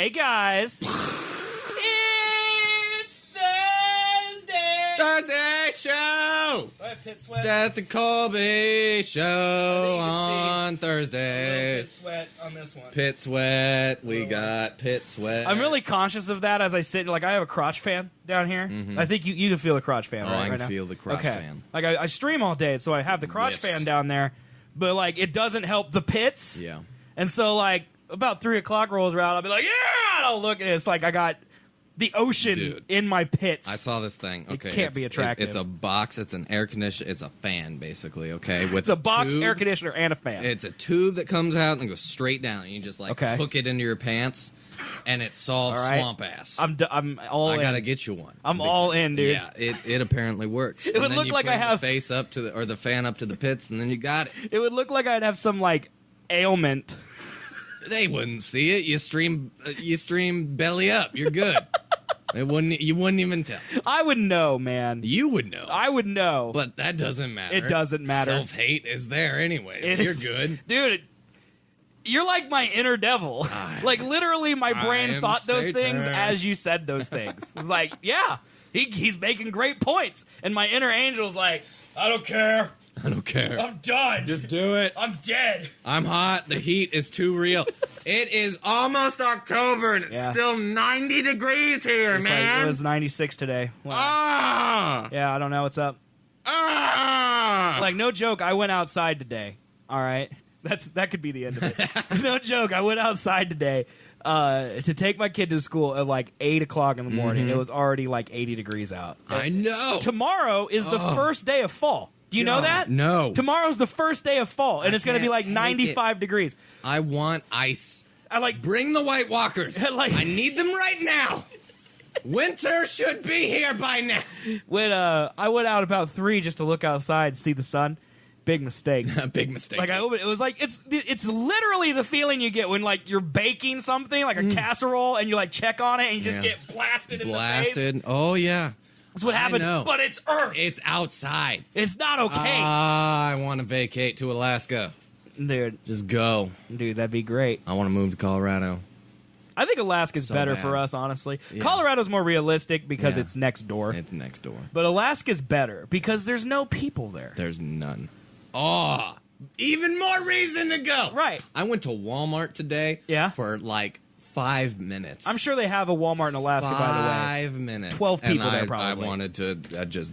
Hey guys, it's Thursday. Thursday show. Pit sweat. Seth and Colby show on A little Thursday. bit sweat on this one. Pit sweat. We got pit sweat. I'm really conscious of that as I sit. Like, I have a crotch fan down here. I think you can feel the crotch fan. Oh, right, I can now? feel the crotch Okay. fan. Like, I stream all day, so I have the crotch Whiffs. fan down there, but like it doesn't help the pits. Yeah. And so like about 3 o'clock rolls around, I'll be like, yeah, and I'll look and it's like I got the ocean Dude. in my pits. I saw this thing. Okay, can't be attractive. It's a box. It's an air conditioner. It's a fan, basically. Okay, with It's a box, tube. air conditioner, and a fan. It's a tube that comes out and goes straight down. And you just like Okay. hook it into your pants, and it solves All right. swamp ass. I'm all in. I gotta get you one. I'm all in, dude. Yeah, it apparently works. It And would then look you like bring I have- the face up to the, or the fan up to the pits, and then you got it. It would look like I'd have some like ailment. They wouldn't see it. You stream belly up. You're good. You wouldn't even tell. I would know, man. You would know. I would know. But that doesn't matter. It doesn't matter. Self-hate is there anyways. It You're is- good. Dude, you're like my inner devil. Like, literally, my brain am thought those things Satan. as you said those things. It's like, yeah, he's making great points. And my inner angel's like, I don't care. I don't care. I'm done. Just do it. I'm dead. I'm hot. The heat is too real. It is almost October and it's Yeah. still 90 degrees here, It's like, man. it was 96 today. Wow. Ah! Yeah, I don't know what's up. Ah! Like, no joke, I went outside today. All right? That could be the end of it. No joke, I went outside today to take my kid to school at like 8 o'clock in the morning. It was already like 80 degrees out. I know. Tomorrow is the first day of fall. Do you know God, that? no. Tomorrow's the first day of fall, and I it's going to be can't like take 95 degrees. I want ice. I like Bring the White Walkers. Like- I need them right now. Winter should be here by now. when I went out about 3 just to look outside, see the sun. Big mistake. A big mistake. Like I opened, it was like it's literally the feeling you get when like you're baking something like a casserole and you like check on it and you just Yeah. get blasted in the face. Blasted. Oh, yeah. That's what I happened. know. But it's Earth. It's outside. It's not okay, I want to vacate to Alaska. dude. Just go. Dude, that'd be great. I want to move to Colorado. I think Alaska's So better bad. for us, honestly. Yeah. Colorado's more realistic because Yeah. it's next door. It's next door. But Alaska's better because there's no people there. There's none. Oh, even more reason to go. Right. I went to Walmart today. Yeah? For like 5 minutes. I'm sure they have a Walmart in Alaska, by the way. 5 minutes. 12 people and there, I probably. wanted to just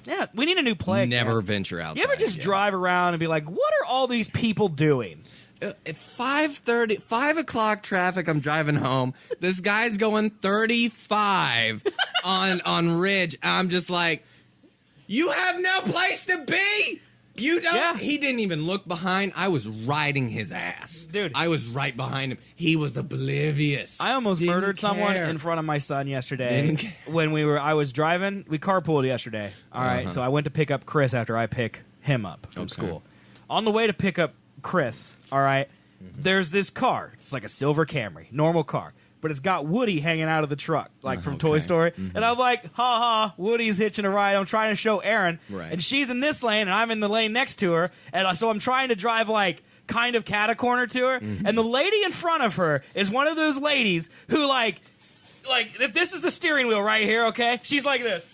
Yeah, we need a new play. never man. venture outside. You ever just again. drive around and be like, what are all these people doing? At 5:30, 5 o'clock traffic, I'm driving home. This guy's going 35 on Ridge. I'm just like, you have no place to be. You don't. Yeah. He didn't even look behind. I was riding his ass, Dude. I was right behind him. He was oblivious. I almost Didn't murdered someone care. in front of my son yesterday Didn't care. when I was driving. We carpooled yesterday. All right, so I went to pick up Chris after I pick him up from Okay. school. On the way to pick up Chris, all right, there's this car. It's like a silver Camry, normal car. But it's got Woody hanging out of the truck, like from Toy Okay. Story. And I'm like, ha ha, Woody's hitching a ride. I'm trying to show Erin. Right. And she's in this lane, and I'm in the lane next to her. And so I'm trying to drive, like, kind of cat-a-corner to her. And the lady in front of her is one of those ladies who, like, if this is the steering wheel right here, okay? She's like this.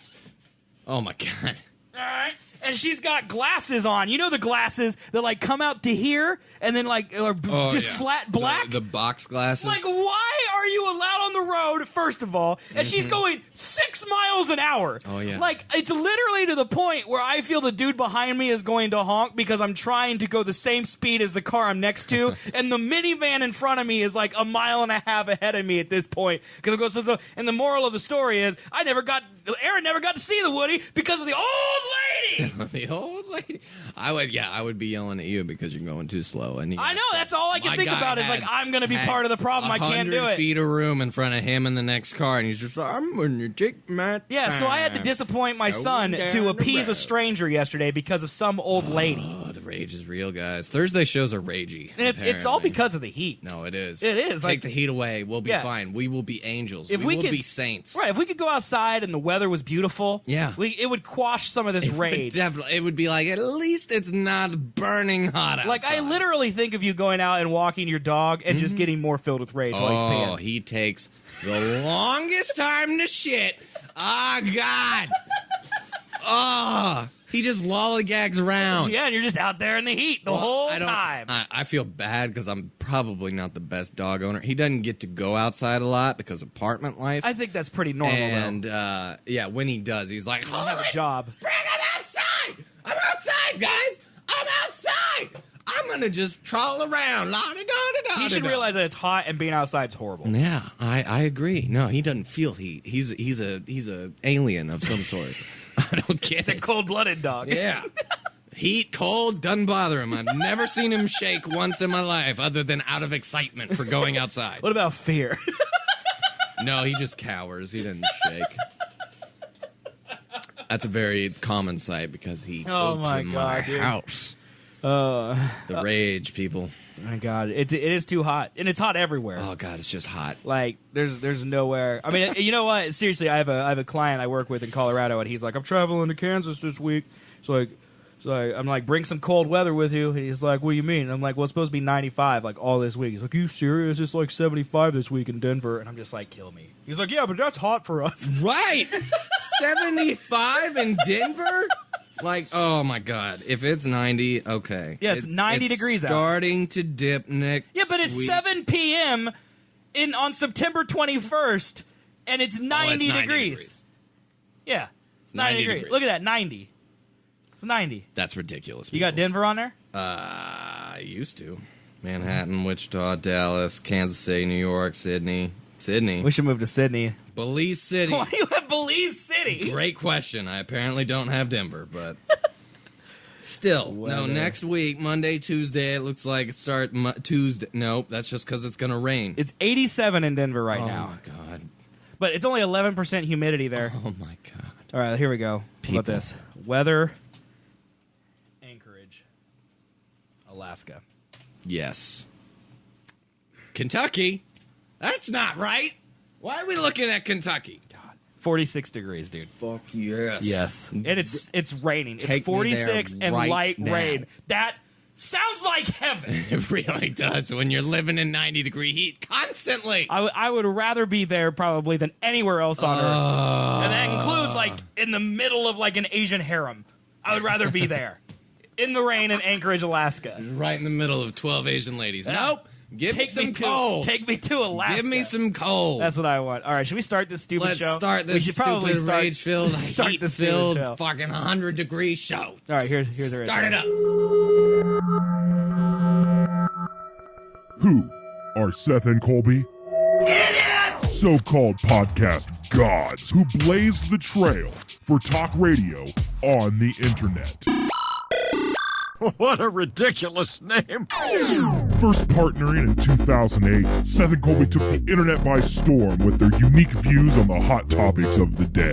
Oh my God. All right. And she's got glasses on. You know the glasses that, like, come out to here and then, like, are Oh, just yeah. flat black? The box glasses. Like, why are you allowed on the road, first of all? And she's going 6 miles an hour. Oh, yeah. Like, it's literally to the point where I feel the dude behind me is going to honk because I'm trying to go the same speed as the car I'm next to. And the minivan in front of me is like 1.5 miles ahead of me at this point. Because it goes so. And the moral of the story is, Aaron never got to see the Woody because of the old lady. The old lady. I would be yelling at you because you're going too slow. And I know, that's all I can think about is like, I'm going to be had part of the problem. I can't do 100 it. feet of room in front of him in the next car, and he's just like, I'm going to take my Yeah, so I had to time. disappoint my Going son down to the appease a road. stranger yesterday because of some old lady. Oh, the rage is real, guys. Thursday shows are ragey. And it's all apparently. because of the heat. No, it is. It is, Take like- the heat away. We'll be Yeah. fine. We will be angels. If we we will could- be saints. Right, if we could go outside and the weather was beautiful, Yeah. it would quash some of this It would rage. definitely. It would be like, like, at least it's not burning hot outside. Like, I literally think of you going out and walking your dog and just getting more filled with rage while he's peeing. Oh, he takes the longest time to shit. Oh, God. Oh, he just lollygags around. Yeah, and you're just out there in the heat the whole time. I feel bad because I'm probably not the best dog owner. He doesn't get to go outside a lot because of apartment life. I think that's pretty normal, and, though. yeah, when he does, he's like, I don't have a job. Bring him outside! I'm outside, guys! I'm outside! I'm going to just troll around. He should realize that it's hot and being outside is horrible. Yeah, I agree. No, he doesn't feel heat. He's a alien of some sort. I don't get It's it. a cold-blooded dog. Yeah. Heat, cold, doesn't bother him. I've never seen him shake once in my life other than out of excitement for going outside. What about fear? No, he just cowers. He doesn't shake. That's a very common sight because he poops in my house. The rage, people. Oh my God, it is too hot, and it's hot everywhere. Oh God, it's just hot. Like there's nowhere. I mean, you know what? Seriously, I have a client I work with in Colorado, and he's like, I'm traveling to Kansas this week. So I'm like, bring some cold weather with you. And he's like, what do you mean? And I'm like, well, it's supposed to be 95 like all this week. He's like, are you serious? It's like 75 this week in Denver. And I'm just like, kill me. He's like, yeah, but that's hot for us. Right, 75 in Denver. Like, oh my God, if it's 90, okay. Yeah, it's 90 degrees out. Starting to dip next. Yeah, but it's week. 7 p.m. on September 21st, and it's 90 degrees. Yeah, it's 90 degrees. Look at that, 90. It's 90. That's ridiculous. You got Denver on there? I used to. Manhattan, Wichita, Dallas, Kansas City, New York, Sydney. We should move to Sydney. Belize City. Why do you have Belize City? Great question. I apparently don't have Denver, but still. No, next week, Monday, Tuesday, it looks like it starts Tuesday. Nope, that's just because it's going to rain. It's 87 in Denver right now. Oh, my God. But it's only 11% humidity there. Oh, my God. All right, here we go. How about this? Weather, Anchorage, Alaska. Yes. Kentucky? That's not right. Why are we looking at Kentucky? God. 46 degrees, dude. Fuck yes. Yes. And it's raining. Take it's 46 me there and right light now. rain. That sounds like heaven. It really does when you're living in 90-degree heat constantly. I would rather be there probably than anywhere else on Earth. And that includes, like, in the middle of, like, an Asian harem. I would rather be there. In the rain in Anchorage, Alaska. Right in the middle of 12 Asian ladies. Nope. Give me some coal. Take me to Alaska. Give me some coal. That's what I want. All right, should we start this stupid Let's show? start this we should probably stupid, start, rage-filled, start this stupid heat-filled, show. fucking 100-degree show. All right, here's the Start it up. Who are Seth and Colby? Idiots! So-called podcast gods who blazed the trail for talk radio on the internet. What a ridiculous name. First partnering in 2008, Seth and Colby took the internet by storm with their unique views on the hot topics of the day.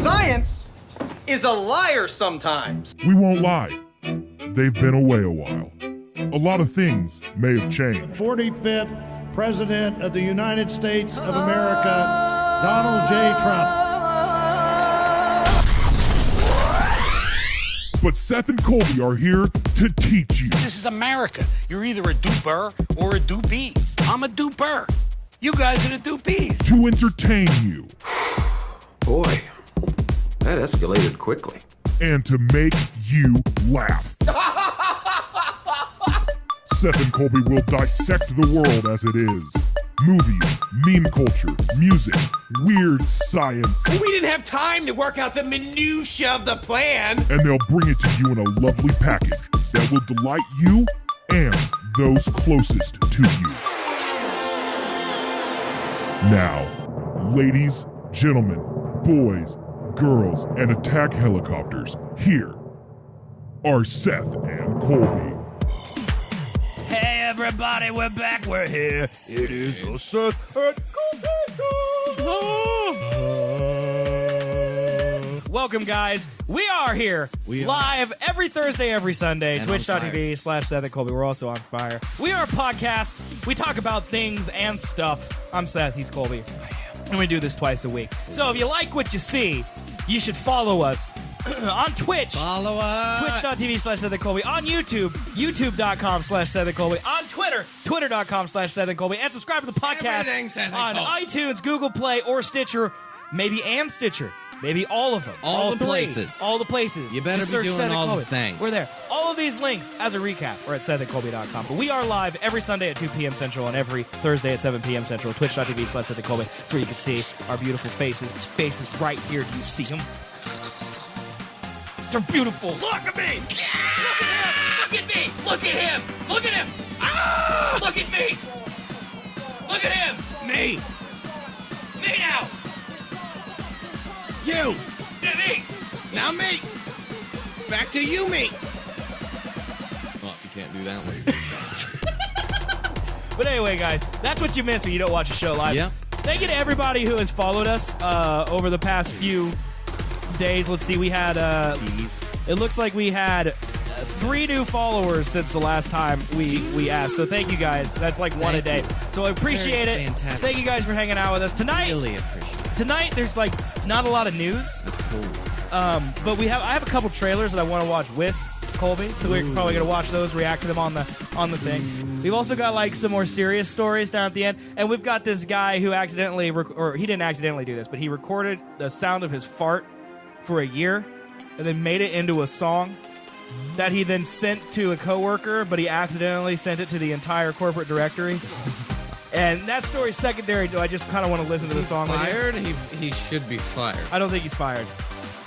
Science is a liar sometimes. We won't lie, they've been away a while. A lot of things may have changed. 45th President of the United States of America, Donald J. Trump. But Seth and Colby are here to teach you. This is America. You're either a duper or a doopy. I'm a duper. You guys are the doopies. To entertain you. Boy, that escalated quickly. And to make you laugh. Seth and Colby will dissect the world as it is. Movies, meme culture, music, weird science. We didn't have time to work out the minutiae of the plan. And they'll bring it to you in a lovely package that will delight you and those closest to you. Now, ladies, gentlemen, boys, girls, and attack helicopters, here are Seth and Colby. Hey everybody, we're back, we're here. It is the Seth and Colby Show. Welcome, guys. We are here live every Thursday, every Sunday. Twitch.tv/Seth and Colby. We're also on fire. We are a podcast. We talk about things and stuff. I'm Seth, he's Colby. And we do this twice a week. So if you like what you see, you should follow us on Twitch. Follow us. Twitch.tv/SethandColby. On YouTube, YouTube.com/SethandColby. On Twitter, Twitter.com/SethandColby. And subscribe to the podcast Everything Seth and on Colby. iTunes, Google Play, or Stitcher. Maybe and Stitcher. Maybe all of them. All the three. places. All the places. You better Just be search doing Seth and all the Colby. things. We're there. All of these links, as a recap, are at SethandColby.com. But we are live every Sunday at 2 p.m. Central and every Thursday at 7 p.m. Central. Twitch.tv/SethandColby. That's where you can see our beautiful faces. His face is right here. Do you see him? They're beautiful. Look at me. Look at him. Look at me. Look at him. Look at him. Ah! Look at me. Look at him. Me. Me now. You. Me. Now me. Back to you, me. Well, if you can't do that one. But anyway, guys, that's what you miss when you don't watch a show live. Yeah. Thank you to everybody who has followed us over the past few days. Let's see, we had it looks like we had 3 new followers since the last time we asked. So thank you guys. That's like one a day. So I appreciate Very it. fantastic. Thank you guys for hanging out with us tonight. Really appreciate it. Tonight there's like not a lot of news. That's cool. But I have a couple trailers that I want to watch with Colby, so we're probably gonna watch those, react to them on the thing. We've also got like some more serious stories down at the end, and we've got this guy who accidentally, or he didn't accidentally do this, but he recorded the sound of his fart for a year, and then made it into a song that he then sent to a coworker, but he accidentally sent it to the entire corporate directory. And that story's secondary. Do I just kind of want to listen to the song? Fired? He should be fired. I don't think he's fired.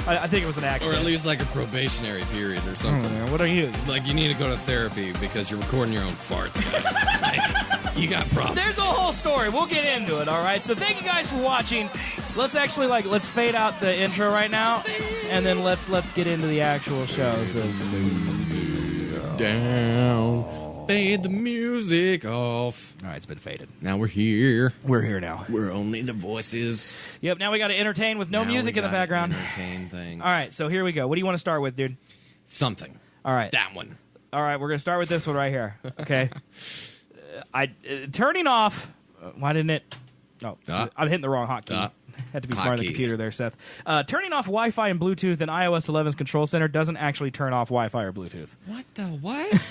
I think it was an Or accident. at least like a probationary period or something. Man, what are you? Like you need to go to therapy because you're recording your own farts. Like, you got problems. There's a whole story. We'll get into it, all right? So thank you guys for watching. Let's actually, let's fade out the intro right now, and then let's get into the actual show. So, Down. Fade the music off. all right, it's been faded. Now we're here. We're here now. We're only the voices. Yep, now we got to entertain with no Now music we in the gotta background. Entertain things. All right, so here we go. What do you want to start with, dude? Something. All right. That one. All right, we're going to start with this one right here. Okay. Turning off. Why didn't it? Oh, I'm hitting the wrong hotkey. Had to be smart on the computer there, Seth. Turning off Wi-Fi and Bluetooth in iOS 11's Control Center doesn't actually turn off Wi-Fi or Bluetooth. What the what?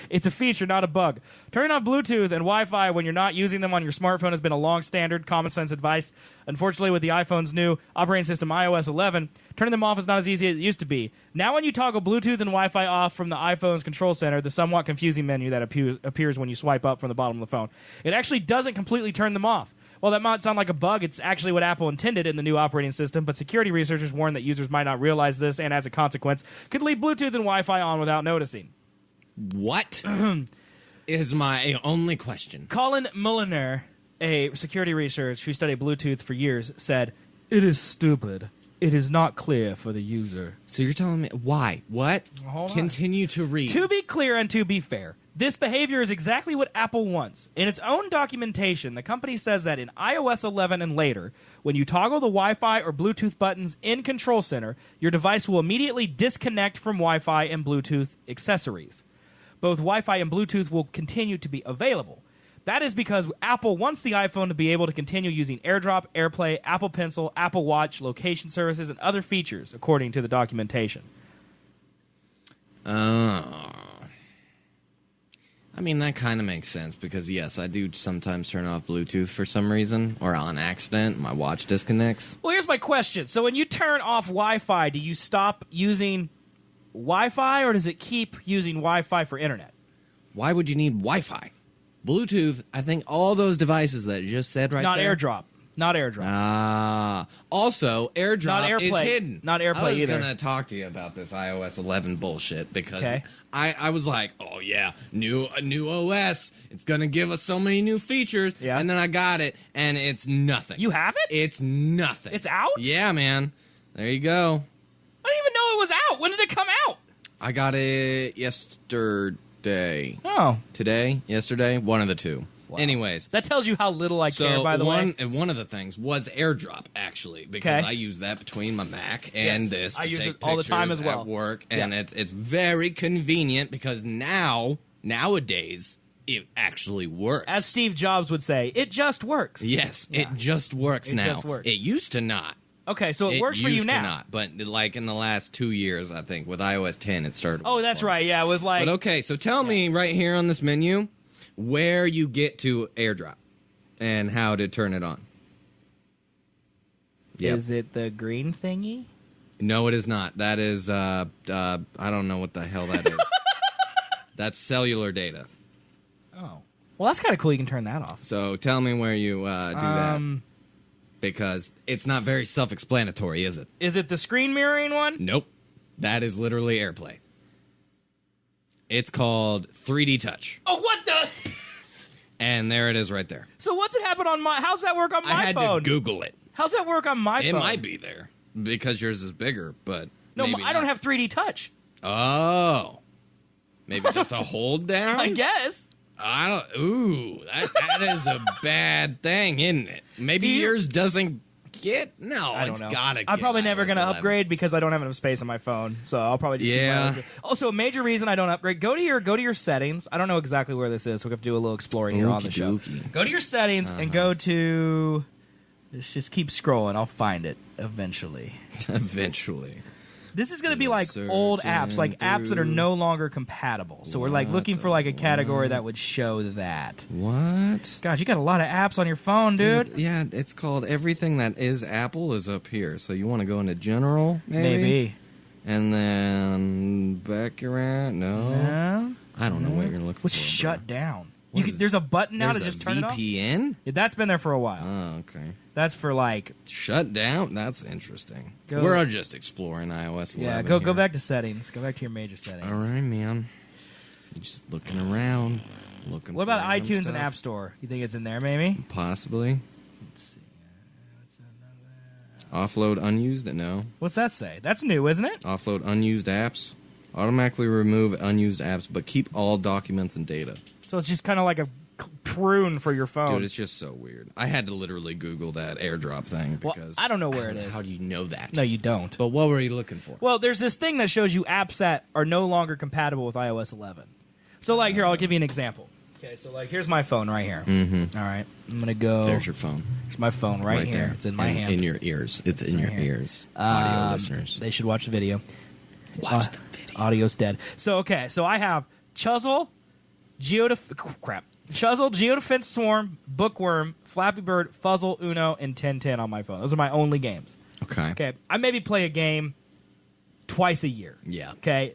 It's a feature, not a bug. Turning off Bluetooth and Wi-Fi when you're not using them on your smartphone has been a long standard, common sense advice. Unfortunately, with the iPhone's new operating system, iOS 11, turning them off is not as easy as it used to be. Now when you toggle Bluetooth and Wi-Fi off from the iPhone's Control Center, the somewhat confusing menu that appears when you swipe up from the bottom of the phone, it actually doesn't completely turn them off. While that might sound like a bug, it's actually what Apple intended in the new operating system, but security researchers warn that users might not realize this and, as a consequence, could leave Bluetooth and Wi-Fi on without noticing. What is my only question? Colin Mulliner, a security researcher who studied Bluetooth for years, said, "It is stupid. It is not clear for the user." So you're telling me why? What? Hold on. Continue to read. To be clear and to be fair, this behavior is exactly what Apple wants. In its own documentation, the company says that in iOS 11 and later, when you toggle the Wi-Fi or Bluetooth buttons in Control Center, your device will immediately disconnect from Wi-Fi and Bluetooth accessories. Both Wi-Fi and Bluetooth will continue to be available. That is because Apple wants the iPhone to be able to continue using AirDrop, AirPlay, Apple Pencil, Apple Watch, location services, and other features, according to the documentation. I mean, that kind of makes sense because, yes, I do sometimes turn off Bluetooth for some reason or on accident. My watch disconnects. Well, here's my question. So when you turn off Wi-Fi, do you stop using Wi-Fi or does it keep using Wi-Fi for internet? Why would you need Wi-Fi? Bluetooth, I think all those devices that you just said right Not there. AirDrop. Not AirDrop. Also, AirDrop Not AirPlay. is hidden. Not AirPlay I was either. going to talk to you about this iOS 11 bullshit because Okay. I was like, oh yeah, new OS. It's going to give us so many new features. Yeah. And then I got it, and it's nothing. You have it? It's nothing. It's out? Yeah, man. There you go. I didn't even know it was out. When did it come out? I got it yesterday. Oh. Today? Yesterday? One of the two. Wow. Anyways. That tells you how little I care, by the way. And one of the things was AirDrop, actually, because Okay. I use that between my Mac and Yes, this to I use take it all the time pictures as well. at work, and Yeah. it's very convenient because nowadays, it actually works. As Steve Jobs would say, it just works. Yes, it just works It now. just works. It used to not. Okay, so it works for you used now. to not, but like in the last 2 years, I think, with iOS 10, it started. Oh, that's right. Yeah, with like. But okay, so tell me right here on this menu where you get to AirDrop and how to turn it on. Yep. Is it the green thingy? No, it is not. That is, I don't know what the hell that is. That's cellular data. Oh. Well, that's kind of cool. You can turn that off. So tell me where you do that. Because it's not very self-explanatory, is it? Is it the screen mirroring one? Nope. That is literally AirPlay. It's called 3D Touch. Oh, what the? And there it is right there. So what's it happen on my? How's that work on my I had phone? to Google it. How's that work on my It phone? might be there because yours is bigger, but No, maybe I don't not. have 3D touch. Oh, maybe just a hold down. I guess. I don't. Ooh, that is a bad thing, isn't it? Maybe yours doesn't get. No, I don't it's know. gotta. I'm get probably never iOS going to 11. upgrade because I don't have enough space on my phone. So I'll probably just keep Yeah. my Also, a major reason I don't upgrade. Go to your settings. I don't know exactly where this is. So we have to do a little exploring here on the show. Okey-dokey. Go to your settings and go to. Let's just keep scrolling. I'll find it eventually. Eventually. This is going to be like old apps, like apps that are no longer compatible. So we're like looking for like a category that would show that. What? Gosh, you got a lot of apps on your phone, dude. Yeah, it's called everything that is Apple is up here. So you want to go into general, maybe? And then back around? No. No. I don't know what you're looking What's for. shut down? What is- There's a button now to There's just a turn it off. VPN? Yeah, that's been there for a while. Oh, okay. That's for like Shut down? That's interesting. Go- We're just exploring iOS 11 yeah. Go here. back to settings. Go back to your major settings. All right, man. You're just looking around. Looking. What for about random iTunes stuff. and App Store? You think it's in there? Maybe. Possibly. Offload unused? No. What's that say? That's new, isn't it? Offload unused apps. Automatically remove unused apps, but keep all documents and data. So it's just kind of like a prune for your phone. Dude, it's just so weird. I had to literally Google that AirDrop thing Well, because I don't know where it is. How do you know that? No, you don't. But what were you looking for? Well, there's this thing that shows you apps that are no longer compatible with iOS 11. So, like, here, I'll give you an example. Okay, so, like, here's my phone right here. Mm-hmm. All right, I'm going to go. There's your phone. Here's my phone right here. there. It's in my And hand. In your ears. It's in your right here. ears. Audio listeners. They should watch the video. Watch the video. Audio's dead. So, okay, so I have Chuzzle, Chuzzle, Geodefense Swarm, Bookworm, Flappy Bird, Fuzzle, Uno, and 1010 on my phone. Those are my only games. Okay. Okay, I maybe play a game twice a year. Yeah. Okay,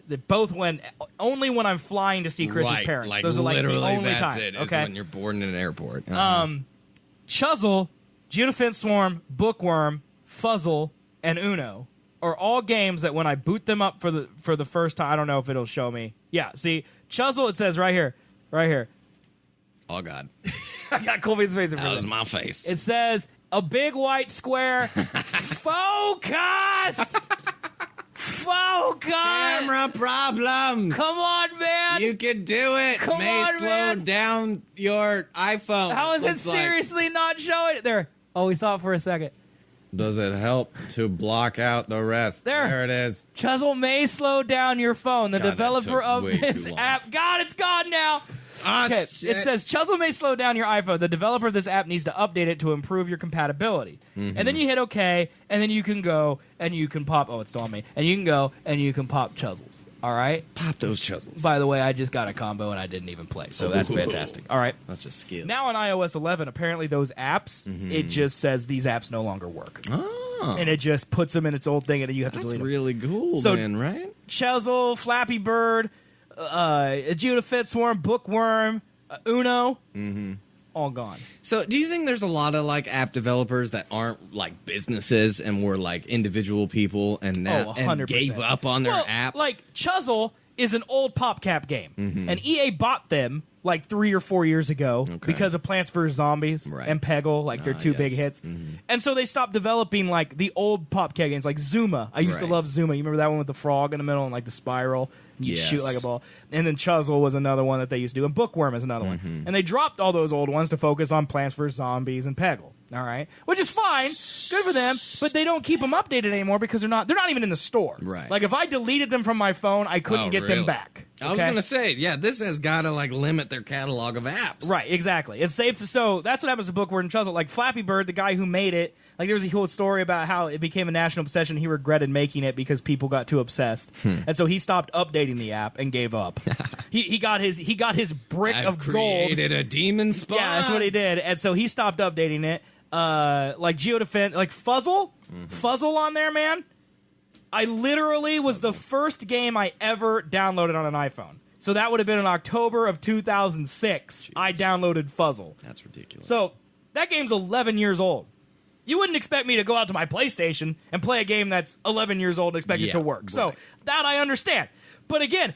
only when I'm flying to see Chris's Right, parents. like Those are like the literally only that's times. it. Is Okay, when you're boarding in an airport. Chuzzle, Geodefense Swarm, Bookworm, Fuzzle, and Uno are all games that when I boot them up for the first time, I don't know if it'll show me. Yeah, see, Chuzzle, it says right here. Oh, God. I got Colby's face in front That of was it. my face. It says a big white square. Focus. Focus. Camera problems. Come on, man. You can do it. Come May on, slow man. down your iPhone. How is it Looks like. seriously not showing it there? Oh, we saw it for a second. Does it help to block out the rest? There. it is. Chuzzle may slow down your phone. The God, that developer took of way this too long. app. God, it's gone now. Ah, Okay, shit. it says Chuzzle may slow down your iPhone. The developer of this app needs to update it to improve your compatibility. Mm-hmm. And then you hit OK, and then you can go and you can pop. Oh, it's still on me. And you can go and you can pop Chuzzles. All right. Pop those chisels. By the way, I just got a combo and I didn't even play, so that's fantastic. All right. That's just skill. Now on iOS 11, apparently those apps, it just says these apps no longer work. Oh, And it just puts them in its old thing, and then you have to that's delete them. really cool, So- then, right? Chuzzle, Flappy Bird, Geodefense Swarm, Bookworm, Uno, all gone. So, do you think there's a lot of like app developers that aren't like businesses and were like individual people and now and 100%. gave up on their Well, app? Like Chuzzle is an old PopCap game, and EA bought them like 3 or 4 years ago because of Plants vs. Zombies Right. and Peggle, like their two big yes. hits. And so they stopped developing like the old PopCap games, like Zuma. I used to Right. love Zuma. You remember that one with the frog in the middle and like the spiral? You Yes. shoot like a ball. And then Chuzzle was another one that they used to do, and Bookworm is another one. And they dropped all those old ones to focus on Plants vs. Zombies and Peggle. All right, which is fine, good for them, but they don't keep them updated anymore because they're not even in the store. Right. Like if I deleted them from my phone, I couldn't Oh, get really? them back. I was going to say, yeah, this has got to, like, limit their catalog of apps. Right, exactly. It's safe to... So that's what happens to Book Word and Chuzzle. Like, Flappy Bird, the guy who made it, like, there was a whole story about how it became a national obsession. He regretted making it because people got too obsessed. And so he stopped updating the app and gave up. he got his brick of gold. Created a demon spawn. Yeah, that's what he did. And so he stopped updating it. Like Geodefense, like Fuzzle? Fuzzle on there, man? I literally was the first game I ever downloaded on an iPhone. So that would have been in October of 2006. Jeez. I downloaded Fuzzle. That's ridiculous. So that game's 11 years old. You wouldn't expect me to go out to my PlayStation and play a game that's 11 years old and expect it to work. Right. So that I understand. But again,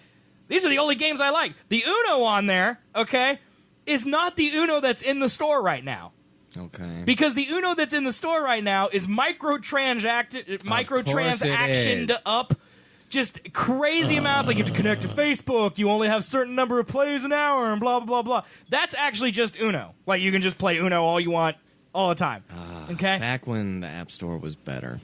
these are the only games I like. The Uno on there, okay, is not the Uno that's in the store right now. Okay. Because the Uno that's in the store right now is microtransactioned up, just crazy amounts. Like you have to connect to Facebook, you only have a certain number of plays an hour, and blah, blah, blah, blah. That's actually just Uno. Like you can just play Uno all you want, all the time. Okay? Back when the App Store was better.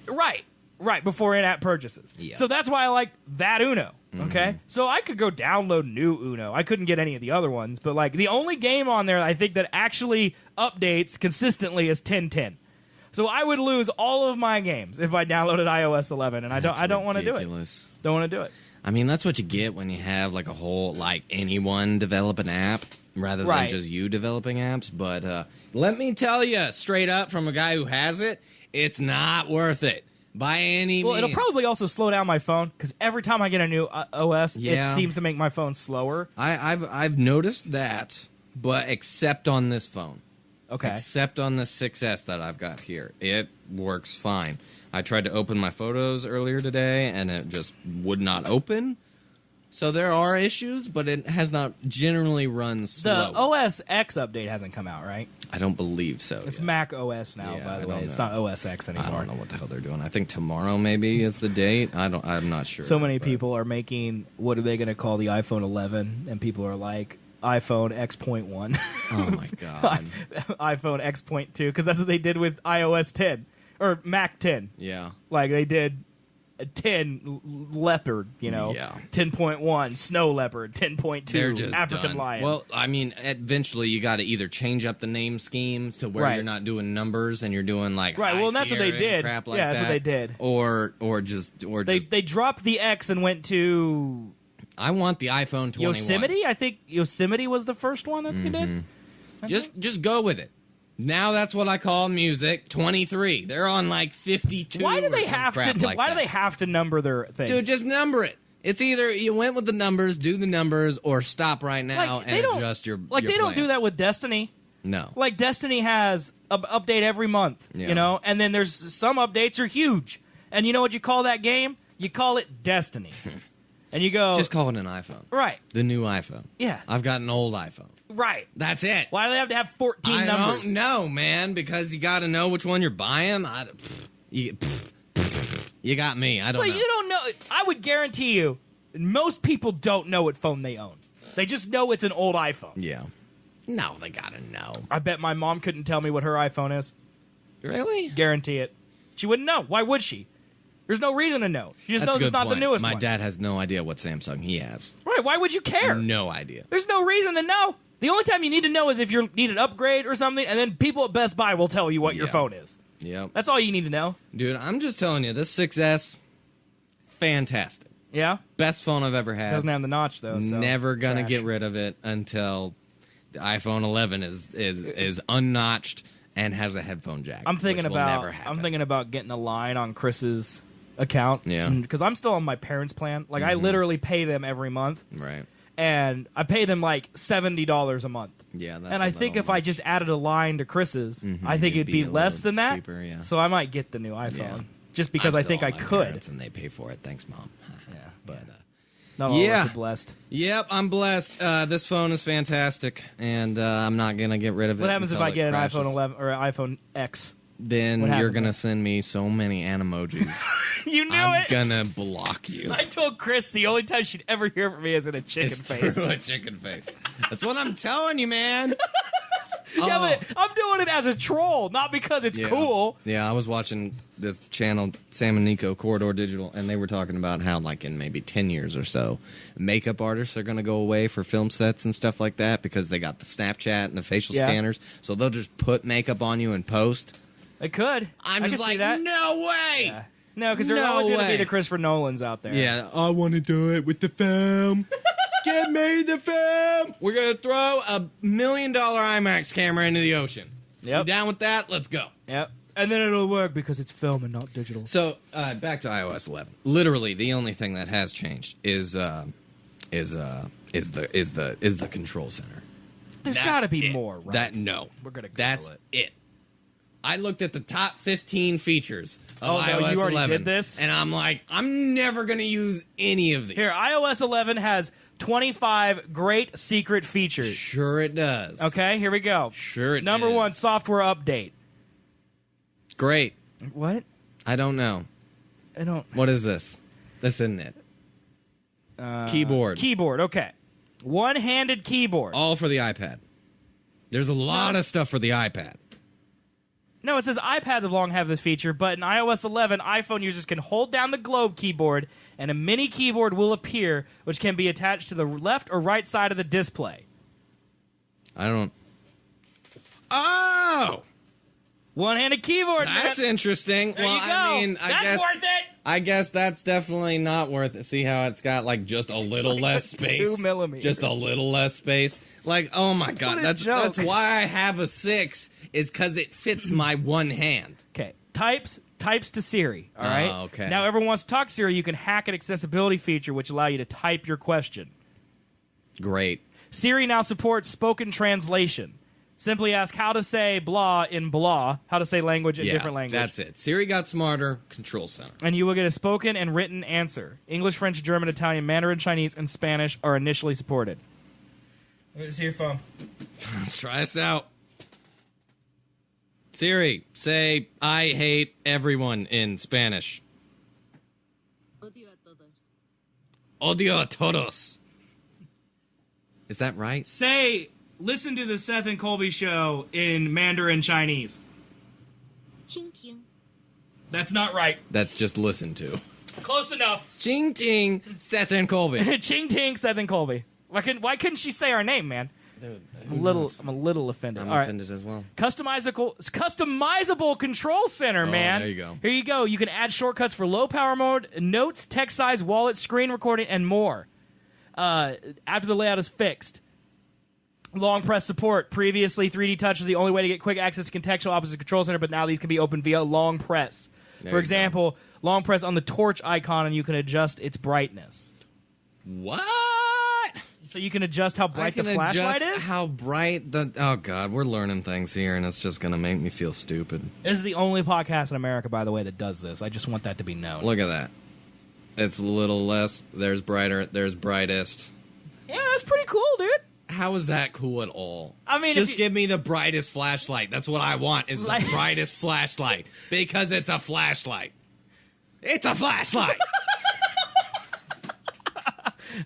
Right, before in-app purchases. Yeah. So that's why I like that Uno, okay? So I could go download new Uno. I couldn't get any of the other ones, but like the only game on there I think that actually updates consistently is 1010. So I would lose all of my games if I downloaded iOS 11, and I don't want to do it. Don't want to do it. I mean, that's what you get when you have like a whole, like anyone develop an app rather than just you developing apps. But let me tell you straight up from a guy who has it, it's not worth it. By any means. Well, it'll probably also slow down my phone because every time I get a new OS, it seems to make my phone slower. I've noticed that, but except on this phone. Okay. Except on the 6S that I've got here. It works fine. I tried to open my photos earlier today, and it just would not open. So there are issues, but it has not generally run slow. The OS X update hasn't come out, right? I don't believe so. It's Mac OS now, by the way. It's not OS X anymore. I don't know what the hell they're doing. I think tomorrow maybe is the date. I'm not sure. So many people are making, what are they going to call the iPhone 11? And people are like, iPhone X.1. Oh my god. iPhone X.2, because that's what they did with iOS 10 or Mac 10. Yeah. Like they did 10 leopard, 10.1 snow leopard, 10.2 African done. lion. Well, I mean, eventually you got to either change up the name scheme to where you're not doing numbers and you're doing like well, that's what they did. Crap like that's what they did. Or they dropped the X and went to. I want the iPhone 21. Yosemite. I think Yosemite was the first one that they did. Just go with it. Now that's what I call music. 23. They're on like 52. Why do they have to? Like why do they have to number their things? Dude, just number it. It's either you went with the numbers, do the numbers, or stop right now and adjust your. Like they don't do that with Destiny. No. Like Destiny has an update every month. And then there's some updates are huge. And you know what you call that game? You call it Destiny. And you go. Just call it an iPhone. Right. The new iPhone. Yeah. I've got an old iPhone. Right. That's it. Why do they have to have 14 numbers? I don't know, man, because you got to know which one you're buying. You got me. I don't know. But you don't know. I would guarantee you, most people don't know what phone they own. They just know it's an old iPhone. Yeah. No, they got to know. I bet my mom couldn't tell me what her iPhone is. Really? Guarantee it. She wouldn't know. Why would she? There's no reason to know. She just knows it's not the newest one. My dad has no idea what Samsung he has. Right. Why would you care? No idea. There's no reason to know. The only time you need to know is if you need an upgrade or something, and then people at Best Buy will tell you what your phone is. Yep. That's all you need to know. Dude, I'm just telling you, this 6S, fantastic. Yeah? Best phone I've ever had. Doesn't have the notch, though. So never going to get rid of it until the iPhone 11 is unnotched and has a headphone jack. I'm thinking about getting a line on Chris's account. Yeah. Because I'm still on my parents' plan. Like, I literally pay them every month. Right. And I pay them like $70 a month. Yeah, that's and I think if I just added a line to Chris's, I think it'd be less than that. Cheaper, yeah. So I might get the new iPhone just because I think I could. And they pay for it. Thanks, Mom. Yeah, but not all of us are blessed. Yep, I'm blessed. This phone is fantastic, and I'm not gonna get rid of it. What happens if I get crashes. an iPhone 11 or an iPhone X? Then you're gonna send me so many animojis. You knew I'm gonna block you. I told Chris the only time she'd ever hear from me is in a chicken face. Through a chicken face. That's what I'm telling you, man. Yeah, but I'm doing it as a troll, not because it's cool. Yeah, I was watching this channel, Sam and Nico, Corridor Digital, and they were talking about how, like, in maybe 10 years or so, makeup artists are going to go away for film sets and stuff like that because they got the Snapchat and the facial scanners, so they'll just put makeup on you and post. They could. I'm I just can see like, that. no way! Yeah. No, because there's always going to be the Christopher Nolans out there. Yeah, I want to do it with the film. Get me the film. We're going to throw a $1 million IMAX camera into the ocean. Yep. You down with that? Let's go. Yep. And then it'll work because it's film and not digital. So, back to iOS 11. Literally, the only thing that has changed is the control center. There's got to be more, right? We're gonna Google That's it. I looked at the top 15 features of Oh, iOS no, you already 11, did this? and I'm like, I'm never going to use any of these. Here, iOS 11 has 25 great secret features. Sure it does. Okay, here we go. Sure it Number is. 1, software update. Great. What? I don't know. I don't... What is this? This isn't it. Keyboard. Keyboard, okay. One-handed keyboard. All for the iPad. There's a lot of stuff for the iPad. No, it says iPads have long had this feature, but in iOS 11, iPhone users can hold down the globe keyboard, and a mini keyboard will appear, which can be attached to the left or right side of the display. I don't... Oh! One-handed keyboard, That's man. interesting. There well, you go. I mean, That's worth it. I guess that's definitely not worth it. See how it's got like just a little like less a space? 2 millimeters. Just a little less space. Like, oh my god, a that's joke. why I have a 6 is because it fits my one hand. Okay, types to Siri, all right? Oh, okay. Now, everyone wants to talk to Siri. You can hack an accessibility feature which allow you to type your question. Great. Siri now supports spoken translation. Simply ask how to say blah in blah, how to say language in different language. That's it. Siri got smarter. Control center. And you will get a spoken and written answer. English, French, German, Italian, Mandarin, Chinese, and Spanish are initially supported. Let me see your phone. Let's try this out. Siri, say I hate everyone in Spanish. Odio a todos. Is that right? Say, listen to the Seth and Colby show in Mandarin Chinese. That's not right. That's just listen to. Close enough. Ching ting, Seth and Colby. Ching ting, Seth and Colby. Why couldn't she say our name, man? I'm a little offended. I'm All right. offended as well. Customizable control center, man. There you go. Here you go. You can add shortcuts for low power mode, notes, text size, wallet, screen recording, and more. After the layout is fixed. Long press support. Previously, 3D Touch was the only way to get quick access to contextual opposite control center, but now these can be opened via long press. For example, long press on the torch icon and you can adjust its brightness. What? So you can adjust how bright the flashlight is? How bright the... Oh, God, we're learning things here, and it's just going to make me feel stupid. This is the only podcast in America, by the way, that does this. I just want that to be known. Look at that. It's a little less. There's brighter. There's brightest. Yeah, that's pretty cool, dude. How is that cool at all? I mean, just give me the brightest flashlight. That's what I want, is the brightest flashlight. Because it's a flashlight. It's a flashlight!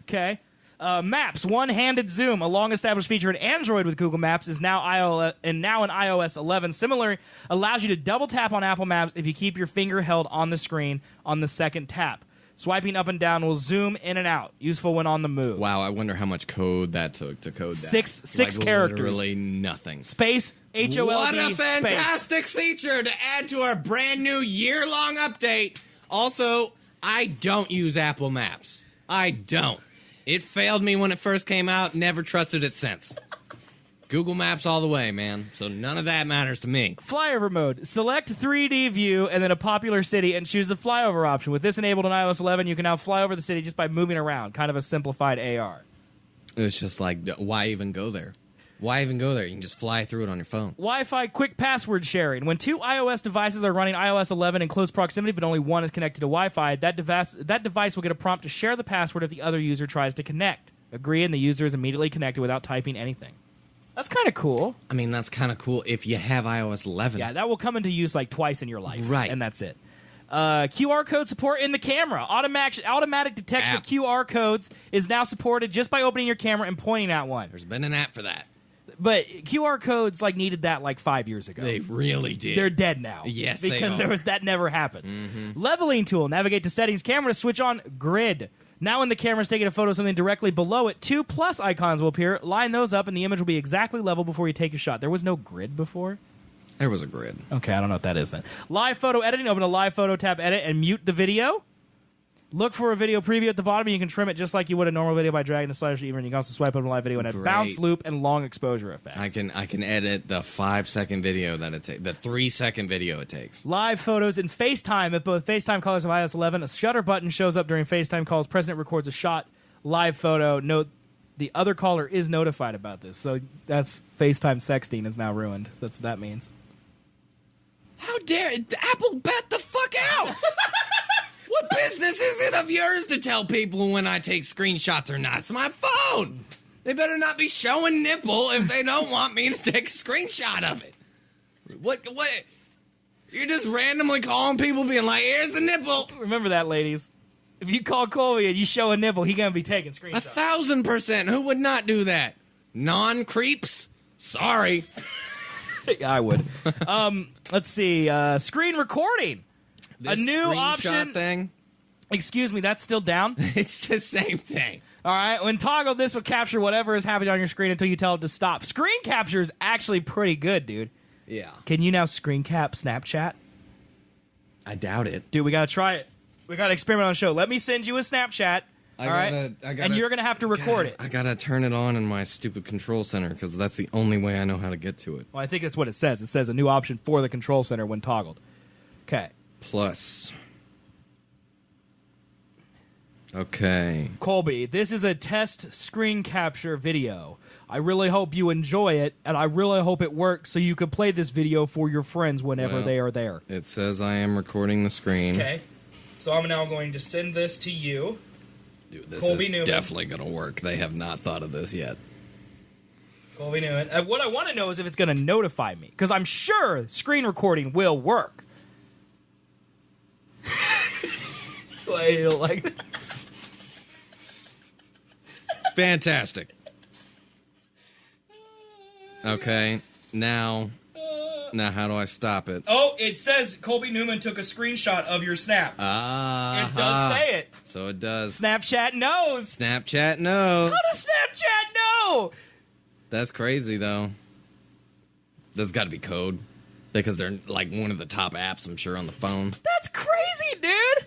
Okay. Maps, one-handed zoom, a long-established feature in Android with Google Maps, is now in iOS 11. Similarly, allows you to double-tap on Apple Maps if you keep your finger held on the screen on the second tap. Swiping up and down will zoom in and out. Useful when on the move. Wow, I wonder how much code that took to code that. Six characters. Literally nothing. Space, HOLD, What a fantastic space. feature to add to our brand new year-long update. Also, I don't use Apple Maps. I don't. It failed me when it first came out. Never trusted it since. Google Maps all the way, man. So none of that matters to me. Flyover mode. Select 3D view and then a popular city and choose the flyover option. With this enabled in iOS 11, you can now fly over the city just by moving around. Kind of a simplified AR. It's just like, why even go there? Why even go there? You can just fly through it on your phone. Wi-Fi quick password sharing. When two iOS devices are running iOS 11 in close proximity, but only one is connected to Wi-Fi, that device will get a prompt to share the password if the other user tries to connect. Agree, and the user is immediately connected without typing anything. That's kind of cool. I mean, that's kind of cool if you have iOS 11. Yeah, that will come into use like twice in your life. Right. And that's it. QR code support in the camera. Automatic detection of QR codes is now supported just by opening your camera and pointing at one. There's been an app for that. But QR codes needed that 5 years ago. They really did. They're dead now. Yes, because they are. that never happened. Leveling tool. Navigate to settings. Camera. Switch on grid. Now when the camera's taking a photo of something directly below it, 2 plus icons will appear. Line those up, and the image will be exactly level before you take a shot. There was no grid before? There was a grid. Okay, I don't know what that is then. Live photo editing. Open a live photo, tap edit, and mute the video. Look for a video preview at the bottom, and you can trim it just like you would a normal video by dragging the slider even. You can also swipe over a live video and add bounce, loop, and long exposure effects. I can edit the 5-second video that it takes, the 3-second video it takes. Live photos in FaceTime. If both FaceTime callers have iOS 11, a shutter button shows up during FaceTime calls. President records a shot, live photo. Note the other caller is notified about this. So that's FaceTime sexting is now ruined. That's what that means. How dare Apple bet the fuck out? What business is it of yours to tell people when I take screenshots or not? It's my phone. They better not be showing nipple if they don't want me to take a screenshot of it. What? You're just randomly calling people being like, here's the nipple. Remember that, ladies. If you call Colby and you show a nipple, he gonna be taking screenshots. 1,000%. Who would not do that? Non-creeps? Sorry. I would. Let's see. Screen recording. This a new option thing. Excuse me, that's still down? It's the same thing. All right. When toggled, this will capture whatever is happening on your screen until you tell it to stop. Screen capture is actually pretty good, dude. Yeah. Can you now screen cap Snapchat? I doubt it. Dude, we got to try it. We got to experiment on the show. Let me send you a Snapchat. And you're going to have to record it. I got to turn it on in my stupid control center because that's the only way I know how to get to it. Well, I think that's what it says. It says a new option for the control center when toggled. Okay. Plus. Okay. Colby, this is a test screen capture video. I really hope you enjoy it, and I really hope it works so you can play this video for your friends whenever they are there. It says I am recording the screen. Okay. So I'm now going to send this to you. Dude, this Colby is Newman. definitely going to work. They have not thought of this yet. Colby Newman. What I want to know is if it's going to notify me, because I'm sure screen recording will work. Like Fantastic. Okay, now how do I stop it? Oh, it says Colby Newman took a screenshot of your snap. It does say it. So it does. Snapchat knows. Snapchat knows. How does Snapchat know? That's crazy, though. There's got to be code. Because they're like one of the top apps, I'm sure, on the phone. That's crazy, dude.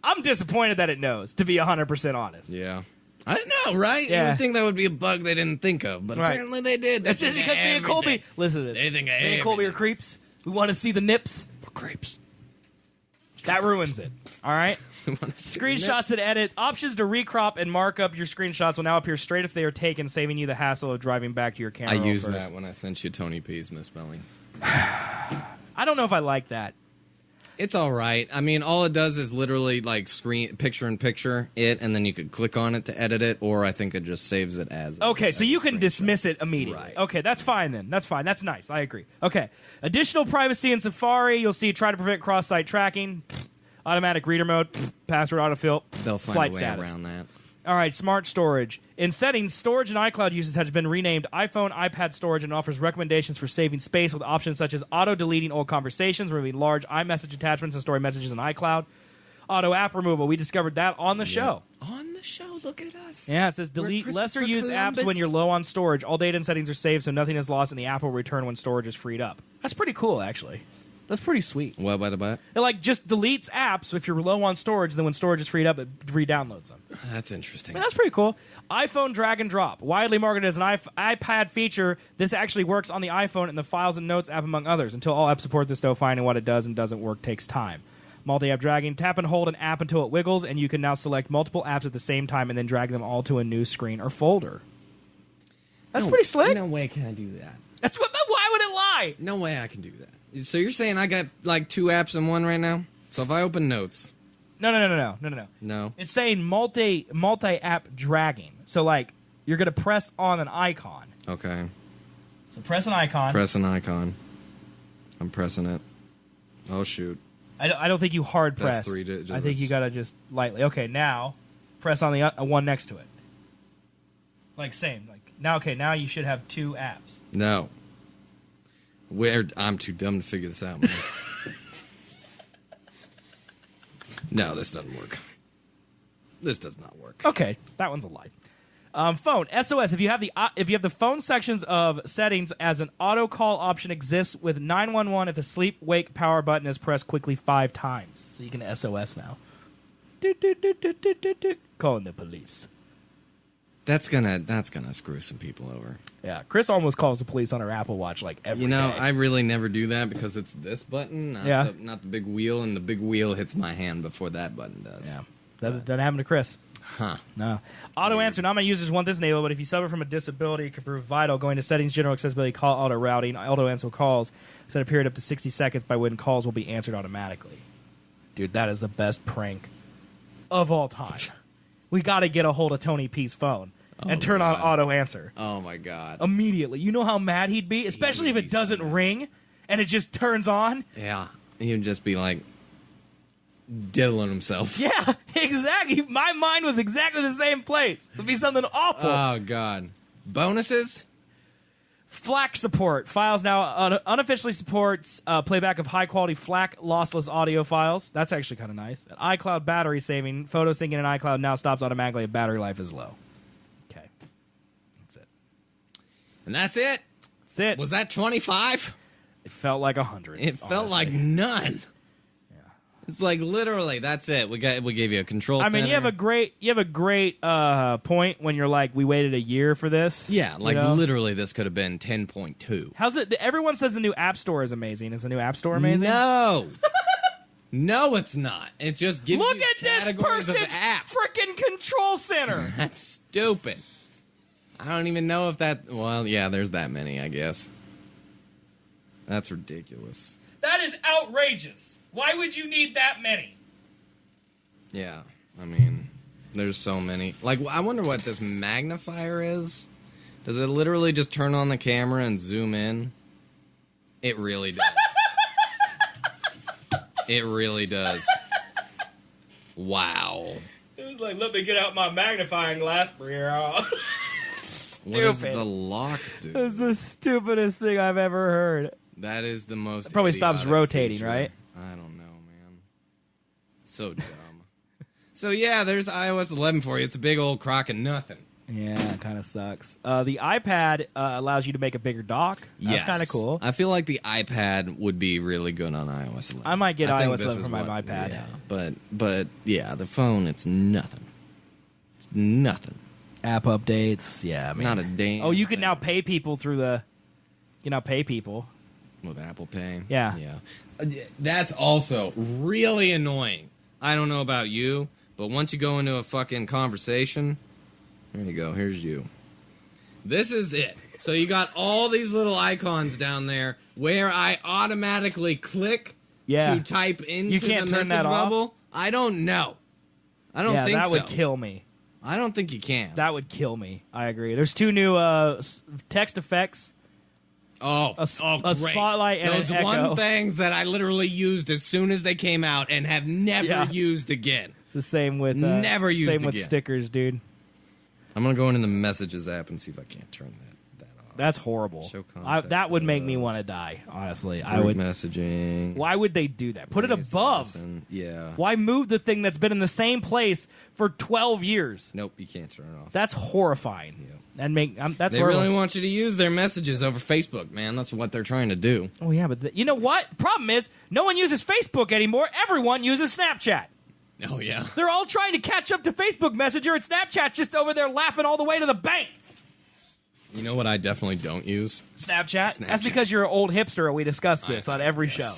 I'm disappointed that it knows, to be 100% honest. Yeah. I don't know, right? Yeah. You would think that would be a bug they didn't think of, but apparently they did. That's just because me and Colby... Listen to this. They think of me and Colby are creeps. We want to see the nips. We're creeps. That ruins it. All right? Screenshots and edit. Options to recrop and mark up your screenshots will now appear straight if they are taken, saving you the hassle of driving back to your camera. I used that when I sent you Tony P's misspelling. I don't know if I like that. It's all right. I mean, all it does is literally like picture in picture it, and then you could click on it to edit it, or I think it just saves it as. Okay, so you can dismiss it immediately. Right. Okay, that's fine then. That's fine. That's nice. I agree. Okay. Additional privacy in Safari. You'll see try to prevent cross-site tracking. Automatic reader mode. Password autofill. They'll find flight a way status. around that. All right, smart storage. In settings, storage and iCloud usage has been renamed iPhone, iPad storage, and offers recommendations for saving space with options such as auto-deleting old conversations, removing large iMessage attachments, and storing messages in iCloud. Auto app removal. We discovered that on the show. On the show, look at us. Yeah, it says delete We're lesser Christopher used apps Columbus. when you're low on storage. All data and settings are saved, so nothing is lost, and the app will return when storage is freed up. That's pretty cool, actually. That's pretty sweet. What about it? It like just deletes apps if you're low on storage, then when storage is freed up, it re-downloads them. That's interesting. I mean, that's pretty cool. iPhone drag and drop. Widely marketed as an iPad feature, this actually works on the iPhone and the Files and Notes app, among others. Until all apps support this, though, finding what it does and doesn't work takes time. Multi-app dragging. Tap and hold an app until it wiggles, and you can now select multiple apps at the same time and then drag them all to a new screen or folder. That's pretty slick. No way can I do that. That's what. Why would it lie? No way I can do that. So you're saying I got like 2 apps in one right now? So if I open Notes... No. No. It's saying multi-app dragging. So, like, you're going to press on an icon. Okay. So press an icon. Press an icon. I'm pressing it. Oh, shoot. I don't think you hard press. That's 3 digits. I think you got to just lightly. Okay, now press on the one next to it. Like, same. Like, now you should have 2 apps. No. I'm too dumb to figure this out, man. No, this doesn't work. This does not work. Okay, that one's a lie. Phone SOS. If you have the phone sections of settings as an auto call option exists with 911 if the sleep wake power button is pressed quickly 5 times, so you can SOS now. Calling the police. That's gonna screw some people over. Yeah, Chris almost calls the police on her Apple Watch like every day. I really never do that because it's this button, not the big wheel, and the big wheel hits my hand before that button does. Yeah, that doesn't happen to Chris. Huh. No. Auto answer. Not many users want this enabled, but if you suffer from a disability, it can prove vital. Going to settings, general accessibility, call auto routing, auto answer calls. Set a period up to 60 seconds by when calls will be answered automatically. Dude, that is the best prank of all time. We got to get a hold of Tony P's phone and turn on auto answer. Oh my God. Immediately. You know how mad he'd be? Especially if it doesn't ring and it just turns on? Yeah. He'd just be like diddling himself. Yeah, exactly. My mind was exactly the same place. It'd be something awful. Oh God. Bonuses? FLAC support. Files now unofficially supports playback of high-quality FLAC lossless audio files. That's actually kind of nice. iCloud battery saving. Photo syncing in iCloud now stops automatically if battery life is low. Okay. That's it. And that's it? That's it. Was that 25? It felt like 100. It felt like none. It's like literally, that's it. We gave you a control center. I mean, you have a great point when you're like, we waited a year for this. Yeah, like literally, this could have been 10.2. How's it? Everyone says the new App Store is amazing. Is the new App Store amazing? No, no, it's not. It just gives Look you at this categories person's of apps. freaking control center. That's stupid. I don't even know if that. Well, yeah, there's that many, I guess. That's ridiculous. That is outrageous. Why would you need that many? Yeah, I mean, there's so many. Like, I wonder what this magnifier is. Does it literally just turn on the camera and zoom in? It really does. It really does. Wow. It was like, let me get out my magnifying glass. What does the lock do? That's the stupidest thing I've ever heard. That is the most. It probably stops rotating, feature. right? I don't know, man. So dumb. So yeah, there's iOS 11 for you. It's a big old crock of nothing. Yeah, it kind of sucks. The iPad allows you to make a bigger dock. That's kind of cool. I feel like the iPad would be really good on iOS 11. I might get iOS 11 for my iPad. Yeah, but yeah, the phone, it's nothing. It's nothing. App updates, yeah. I mean, not a damn. Oh, you can thing. now pay people through the. You can now pay people with Apple Pay. Yeah, yeah. That's also really annoying. I don't know about you, but once you go into a fucking conversation, there you go. Here's you. This is it. So you got all these little icons down there where I automatically click to type into the message bubble. I don't know. I don't think so. That would kill me. I don't think you can. That would kill me. I agree. There's 2 new text effects. A spotlight and those an echo. one things that I literally used as soon as they came out and have never used again. It's the same with never used same again. with stickers, dude. I'm gonna go into the Messages app and see if I can't turn that off. That's horrible. That would make me want to die. Honestly, I would. Messaging. Why would they do that? Put it above. Yeah. Why move the thing that's been in the same place for 12 years? Nope, you can't turn it off. That's horrifying. Yeah. That's they really want you to use their messages over Facebook, man. That's what they're trying to do. Oh yeah, but you know what? The problem is no one uses Facebook anymore. Everyone uses Snapchat. Oh yeah. They're all trying to catch up to Facebook Messenger, and Snapchat's just over there laughing all the way to the bank. You know what I definitely don't use? Snapchat? That's because you're an old hipster and we discuss this on every show.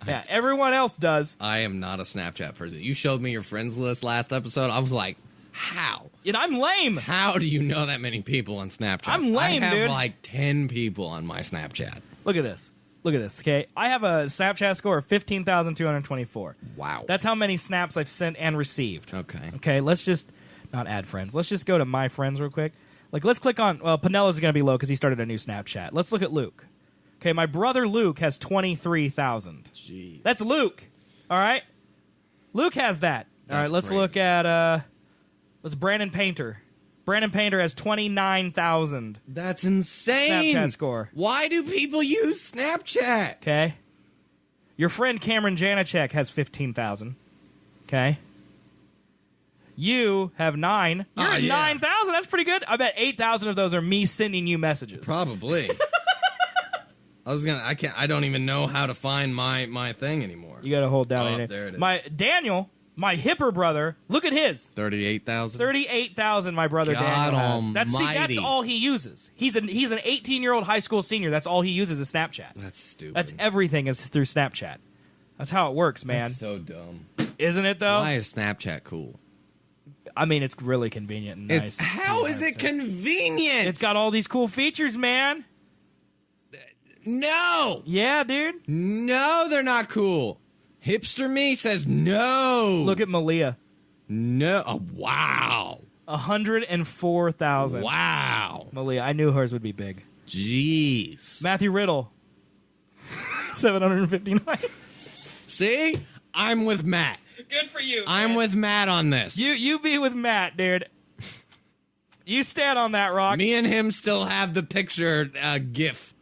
Yeah, everyone else does. I am not a Snapchat person. You showed me your friends list last episode. I was like, how? And I'm lame. How do you know that many people on Snapchat? I'm lame, I have dude. like 10 people on my Snapchat. Look at this. Look at this, okay? I have a Snapchat score of 15,224. Wow. That's how many snaps I've sent and received. Okay. Okay, let's just not add friends. Let's just go to my friends real quick. Like, let's click on... Well, Pinella's going to be low because he started a new Snapchat. Let's look at Luke. Okay, my brother Luke has 23,000. Jeez. That's Luke. All right? Luke has that. All right, let's look at... let's Brandon Painter. Brandon Painter has 29,000. That's insane. Snapchat score. Why do people use Snapchat? Okay. Your friend Cameron Janacek has 15,000. Okay. You have 9. You're at 9,000. That's pretty good. I bet 8,000 of those are me sending you messages. Probably. I don't even know how to find my thing anymore. You got to hold down. There it is. Daniel, my hipper brother, look at his. 38,000. 38,000 my brother Daniel has. That's almighty. all he uses. He's an 18-year-old high school senior. That's all he uses is Snapchat. That's stupid. That's everything is through Snapchat. That's how it works, man. That's so dumb. Isn't it, though? Why is Snapchat cool? I mean, it's really convenient and nice. How is it convenient? It's got all these cool features, man. No. Yeah, dude. No, they're not cool. Hipster me says no. Look at Malia. No. Oh, wow. 104,000. Wow. Malia, I knew hers would be big. Jeez. Matthew Riddle. 759. See? I'm with Matt. Good for you. I'm with Matt on this. You be with Matt, dude. You stand on that rock. Me and him still have the picture GIF.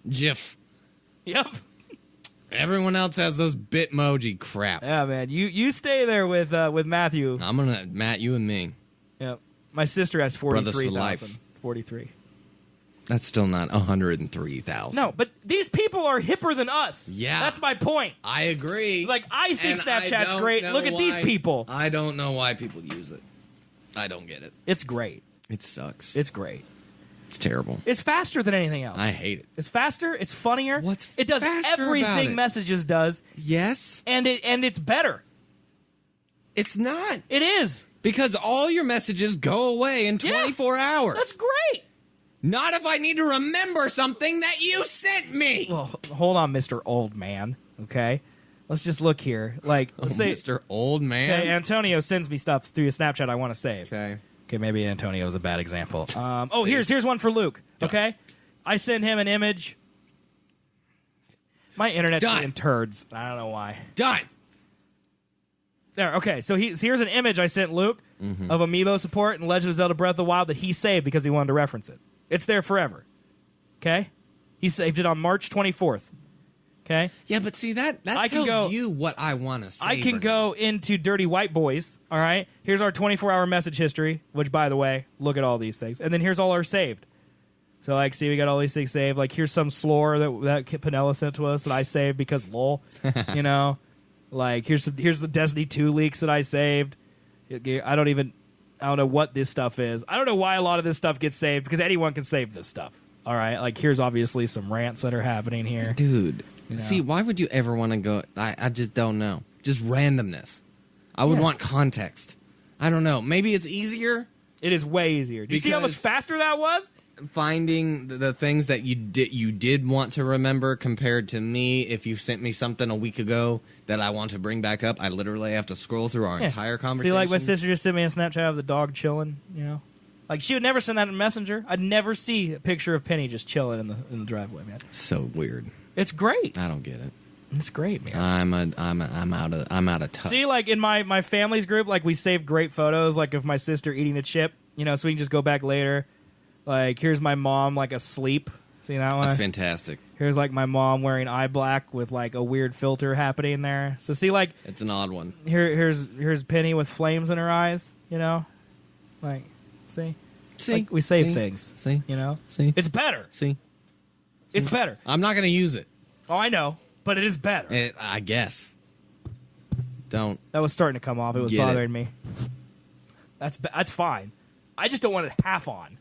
Yep. Everyone else has those Bitmoji crap. Yeah, man. You stay there with Matthew. I'm gonna Matt, you and me. Yep. My sister has Brothers for 43,000. life. 43. That's still not 103,000. No, but these people are hipper than us. Yeah. That's my point. I agree. Like, I think And Snapchat's don't great. know Look at these why- people. I don't know why people use it. I don't get it. It's great. It sucks. It's great. It's terrible. It's faster than anything else. I hate it. It's faster. It's funnier. What's it does faster about everything it? Messages does, Yes. and it's better. It's not. It is. Because all your messages go away in 24 hours. That's great. Not if I need to remember something that you sent me. Well, hold on, Mr. Old Man. Okay, let's just look here. Like, let's say, Mr. Old Man. okay, Antonio sends me stuff through a Snapchat I want to save. Okay. Okay, maybe Antonio is a bad example. Here's one for Luke. Okay, I send him an image. My internet's Done. being turds. I don't know why. Done. There. Okay, so here's an image I sent Luke of Amiibo support and Legend of Zelda Breath of the Wild that he saved because he wanted to reference it. It's there forever. Okay, he saved it on March 24th. Okay. Yeah, but see, that I can tells go- you what I want to say. I can go into Dirty White Boys, all right? Here's our 24-hour message history, which, by the way, look at all these things. And then here's all our saved. So, like, see, we got all these things saved. Like, here's some slore that Pinella sent to us that I saved because lol, you know? Like, here's the Destiny 2 leaks that I saved. I don't know what this stuff is. I don't know why a lot of this stuff gets saved, because anyone can save this stuff, all right? Like, here's obviously some rants that are happening here. Dude. You know? See, why would you ever want to go? I just don't know. Just randomness. I would want context. I don't know. Maybe it's easier It is way easier. Do you see how much Because- faster that was? finding the things that you did want to remember compared to me. If you sent me something a week ago that I want to bring back up, I literally have to scroll through our entire conversation. See, like my sister just sent me a Snapchat of the dog chilling, you know? Like, she would never send that in Messenger. I'd never see a picture of Penny just chilling in the driveway, man. It's so weird. It's great. I don't get it. It's great, man. I'm out of touch. See, like in my family's group, like we save great photos, like of my sister eating a chip, you know, so we can just go back later. Like, here's my mom like asleep. See that one? That's fantastic. Here's like my mom wearing eye black with like a weird filter happening there. So see, like It's an odd one. here's Penny with flames in her eyes, you know, like see, like, we save things. See, you know, see, it's better. see. It's better. I'm not gonna use it. Oh, I know, but it is better. I guess. Don't. That was starting to come off. It was Get it. bothering me. That's fine. I just don't want it half on.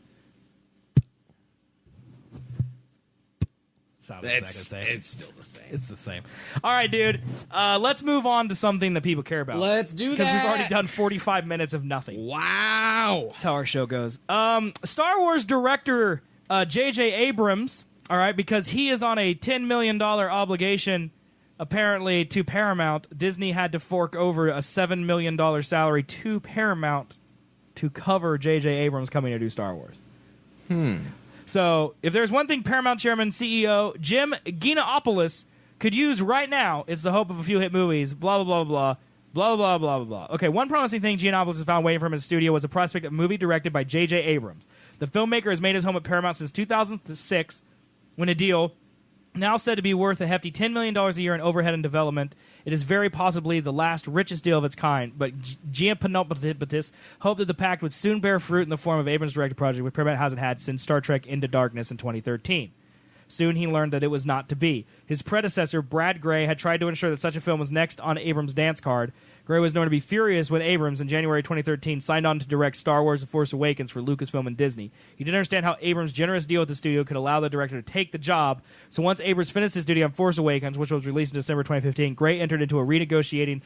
It's still the same. It's the same. All right, dude. Let's move on to something that people care about. Let's do that. Because we've already done 45 minutes of nothing. Wow. That's how our show goes. Star Wars director J.J. Abrams, all right, because he is on a $10 million obligation, apparently, to Paramount. Disney had to fork over a $7 million salary to Paramount to cover J.J. Abrams coming to do Star Wars. So, if there's one thing Paramount Chairman CEO Jim Giannopoulos could use right now, it's the hope of a few hit movies, blah, blah, blah, blah. Blah, blah, blah, blah, blah. Okay, one promising thing Giannopoulos has found waiting for him in the studio was a prospect of a movie directed by J.J. Abrams. The filmmaker has made his home at Paramount since 2006, when a deal, now said to be worth a hefty $10 million a year in overhead and development, it is very possibly the last richest deal of its kind, but Giannopoulos hoped that the pact would soon bear fruit in the form of Abrams' directed project, which Paramount hasn't had since Star Trek Into Darkness in 2013. Soon he learned that it was not to be. His predecessor, Brad Gray, had tried to ensure that such a film was next on Abrams' dance card. Gray was known to be furious when Abrams, in January 2013, signed on to direct Star Wars The Force Awakens for Lucasfilm and Disney. He didn't understand how Abrams' generous deal with the studio could allow the director to take the job, so once Abrams finished his duty on Force Awakens, which was released in December 2015, Gray entered into a renegotiating